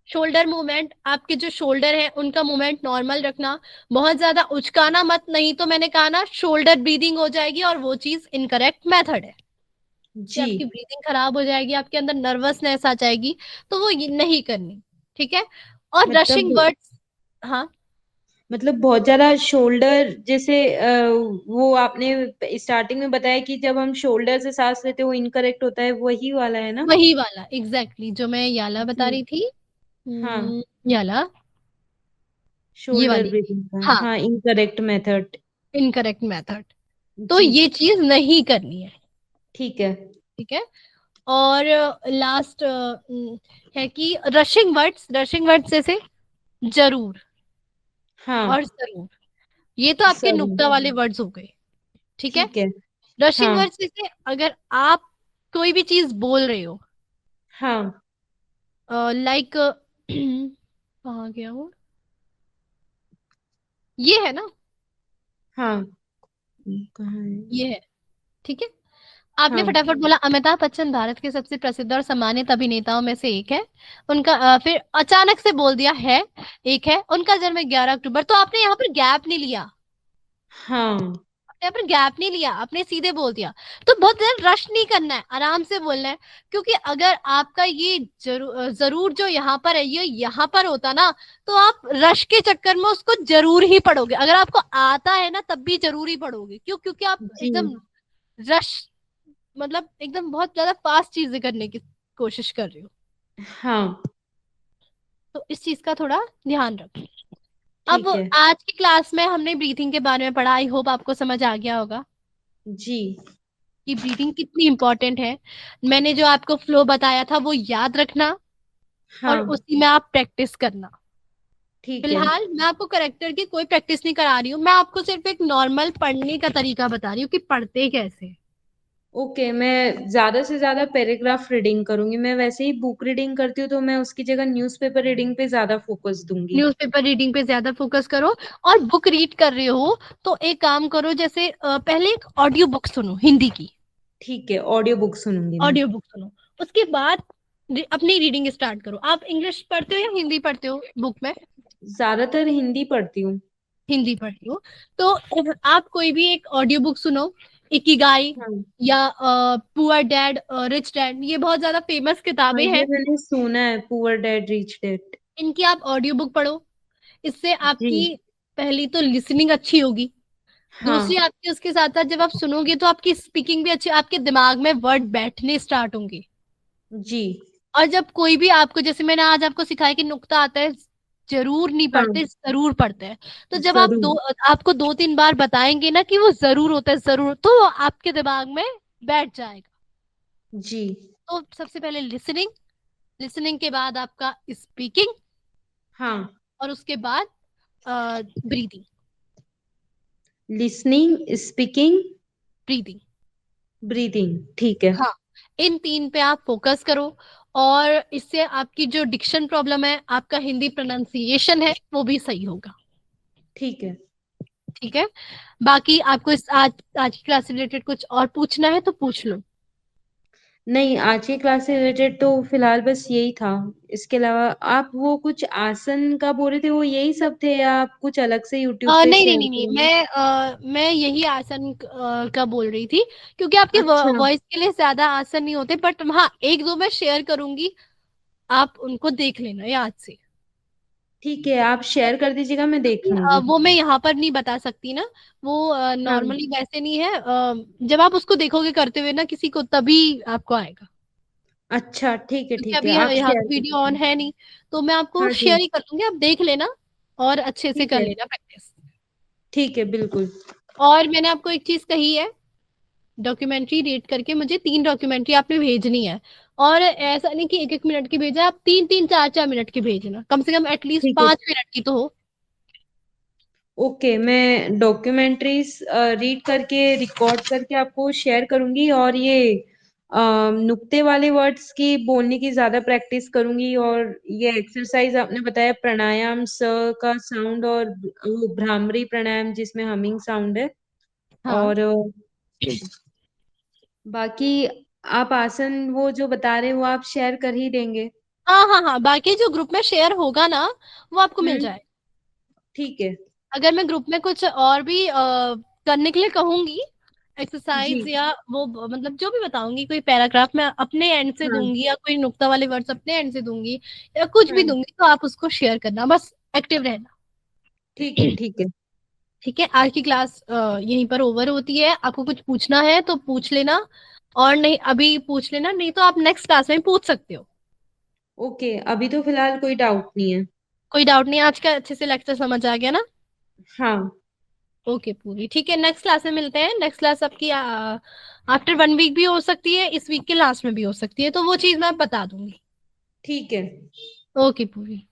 शोल्डर मूवमेंट, आपके जो शोल्डर है उनका मूवमेंट नॉर्मल रखना, बहुत ज्यादा उचकाना मत, नहीं तो मैंने कहा ना शोल्डर ब्रीदिंग हो जाएगी और वो चीज इनकरेक्ट मेथड है, से जी। आपकी ब्रीदिंग खराब हो जाएगी, आपके अंदर नर्वसनेस आ जाएगी, तो वो ये नहीं करनी। ठीक है। और मतलब रशिंग वर्ड्स। हाँ। मतलब बहुत ज्यादा शोल्डर जैसे वो आपने स्टार्टिंग में बताया कि जब हम शोल्डर से सांस लेते हैं वो इनकरेक्ट होता है, वही वाला है ना? वही वाला एग्जैक्टली जो मैं याला बता जी। रही थी। हाँ, याला। ये शोल्डर वाली चीज। ब्रीथिंग का, हाँ। हाँ, इनकरेक्ट मेथड। Incorrect method. तो जी। ये चीज नहीं करनी है। ठीक है। ठीक है। और लास्ट है कि रशिंग वर्ड्स, रशिंग वर्ड्स जैसे जरूर हाँ। और जरूर, ये तो आपके सर। नुक्ता वाले वर्ड्स हो गए। ठीक है। ठीक है। रशिंग हाँ। वर्ड्स जैसे अगर आप कोई भी चीज बोल रहे हो, हाँ। लाइक कहाँ गया वो, ये है ना, हाँ। कहाँ है? ये है। ठीक है। आपने हाँ। फटाफट बोला अमिताभ बच्चन भारत के सबसे प्रसिद्ध और सम्मानित अभिनेताओं में से एक है। उनका फिर अचानक से बोल दिया है, एक है उनका जन्म 11 अक्टूबर, तो आपने यहाँ पर गैप नहीं लिया, हाँ। आपने यहाँ पर गैप नहीं लिया, आपने सीधे बोल दिया। तो बहुत ज्यादा रश नहीं करना है, आराम से बोलना है। क्योंकि अगर आपका ये जरूर जो यहाँ पर है ये यहाँ पर होता ना, तो आप रश के चक्कर में उसको जरूर ही पढ़ोगे। अगर आपको आता है ना तब भी जरूर ही पढ़ोगे, क्यों? क्योंकि आप जी। एकदम रश, मतलब एकदम बहुत ज्यादा फास्ट चीजें करने की कोशिश कर रही हो। हाँ। तो इस चीज का थोड़ा ध्यान रखो। अब ठीक है। आज की क्लास में हमने ब्रीथिंग के बारे में पढ़ा, आई होप आपको समझ आ गया होगा जी। कि ब्रीथिंग कितनी इंपॉर्टेंट है। मैंने जो आपको फ्लो बताया था वो याद रखना और हाँ। उसी में आप प्रैक्टिस करना। ठीक है। फिलहाल मैं आपको करेक्टर की कोई प्रैक्टिस नहीं करा रही हूँ, मैं आपको सिर्फ एक नॉर्मल पढ़ने का तरीका बता रही हूँ कि पढ़ते कैसे हैं। ओके, मैं ज्यादा से ज्यादा पैराग्राफ रीडिंग करूंगी। मैं वैसे ही बुक रीडिंग करती हूँ, तो मैं उसकी जगह न्यूज़पेपर रीडिंग पे ज्यादा फोकस दूंगी। न्यूज़पेपर रीडिंग पे ज्यादा फोकस करो। और बुक रीड कर रहे हो तो एक काम करो, जैसे पहले एक ऑडियो बुक सुनो हिंदी की, ठीक है, ऑडियो बुक सुनूंगी मैं। ऑडियो बुक सुनो। उसके बाद अपनी रीडिंग स्टार्ट करो। आप इंग्लिश पढ़ते हो या हिंदी पढ़ते हो बुक में? ज्यादातर हिंदी पढ़ती हूँ। हिंदी पढ़ती हो तो आप कोई भी एक ऑडियो बुक सुनो। इकिगाई हाँ। या पुअर डैड रिच डैड, ये बहुत ज्यादा फेमस हाँ, किताबें ये हैं। मैंने सुना है, पुअर डैड रिच डैड। इनकी आप ऑडियो बुक पढ़ो। इससे जी। आपकी पहली तो लिसनिंग अच्छी होगी, दूसरी हाँ। आपकी उसके साथ साथ जब आप सुनोगे तो आपकी स्पीकिंग भी अच्छी, आपके दिमाग में वर्ड बैठने स्टार्ट होंगे। जी। और जब कोई भी आपको, जैसे मैंने आज आपको सिखाया कि नुक्ता आता है, जरूर नहीं हाँ। पढ़ते, जरूर पढ़ते हैं। तो जब आप जरूर। आपको 2-3 बार बताएंगे ना कि वो जरूर होता है, जरूर, तो वो आपके दिमाग में बैठ जाएगा। जी। तो सबसे पहले लिसनिंग, लिसनिंग के बाद आपका स्पीकिंग, हाँ। और उसके बाद breathing. Listening, speaking, breathing. Breathing. ठीक है। हाँ, इन तीन पे आप फोकस करो। और इससे आपकी जो डिक्शन प्रॉब्लम है, आपका हिंदी प्रोनाउंसिएशन है, वो भी सही होगा। ठीक है। ठीक है। बाकी आपको इस आज की क्लास से रिलेटेड कुछ और पूछना है तो पूछ लो। नहीं, आज की क्लास से रिलेटेड तो फिलहाल बस यही था। इसके अलावा आप वो कुछ आसन का बोल रहे थे, वो यही सब थे या आप कुछ अलग से यूट्यूब पे नहीं नहीं शेयर नहीं नहीं, करेंगे? मैं यही आसन का बोल रही थी, क्योंकि आपके अच्छा। वॉइस के लिए ज्यादा आसन नहीं होते, बट हाँ एक दो मैं शेयर करूंगी, आप उनको देख लेना याद से। ठीक है, आप शेयर कर दीजिएगा, मैं देख क्योंकि लूंगी। वो मैं यहाँ पर नहीं बता सकती ना, वो हाँ। नॉर्मली वैसे नहीं है। जब आप उसको देखोगे करते हुए ना किसी को, तभी आपको आएगा। अच्छा, ठीक है, क्योंकि ठीक है, अभी आप यहाँ शेयर तो कर वीडियो ऑन दीजिए। है नहीं, तो मैं आपको हाँ जी। शेयर ही कर दूंगी, आप देख लेना और अच्छे से ठीक कर है। लेना प्रैक्टिस। ठीक है, बिल्कुल। और मैंने आपको एक चीज कही है, डॉक्यूमेंट्री रेट करके मुझे 3 डॉक्यूमेंट्री आपने भेजनी है। और ऐसा नहीं कि 1-1 मिनट की भेजा, आप 3-3 4-4 मिनट की भेजना, कम से कम एटलीस्ट ठीक है। 5 मिनट की तो हो। ओके, मैं डॉक्यूमेंट्रीज रीड करके रिकॉर्ड करके आपको शेयर करूंगी, और ये नुक्ते वाले वर्ड्स की बोलने की ज्यादा प्रैक्टिस करूंगी, और ये एक्सरसाइज आपने बताया प्राणायाम, स का साउंड, और वो भ्रामरी प्राणायाम जिसमें हमिंग साउंड है, हाँ और बाकी आप आसन वो जो बता रहे हो वो आप शेयर कर ही देंगे। हाँ हाँ हाँ, बाकी जो ग्रुप में शेयर होगा ना, वो आपको मिल हम्म। जाए। ठीक है। अगर मैं ग्रुप में कुछ और भी करने के लिए कहूंगी, जी। एक्सरसाइज या वो मतलब जो भी बताऊंगी, कोई पैराग्राफ मैं अपने एंड से हाँ। दूंगी या कोई नुक्ता वाले वर्ड्स अपने एंड से दूंगी या कुछ भी हाँ। दूंगी, तो आप उसको शेयर करना, बस एक्टिव रहना। ठीक है, ठीक है। ठीक है, आज की क्लास यहीं पर ओवर होती है। आपको कुछ पूछना है तो पूछ लेना, और नहीं अभी पूछ लेना, नहीं तो आप नेक्स्ट क्लास में पूछ सकते हो। ओके, अभी तो फिलहाल कोई डाउट नहीं है। कोई डाउट नहीं, आज का अच्छे से लेक्चर समझ आ गया ना? हाँ। ओके पूरी, ठीक है, नेक्स्ट क्लास में मिलते हैं। नेक्स्ट क्लास आपकी आफ्टर 1 वीक भी हो सकती है, इस वीक के लास्ट में भी हो सकती है, तो वो चीज मैं बता दूंगी। ठीक है। ओके पूरी।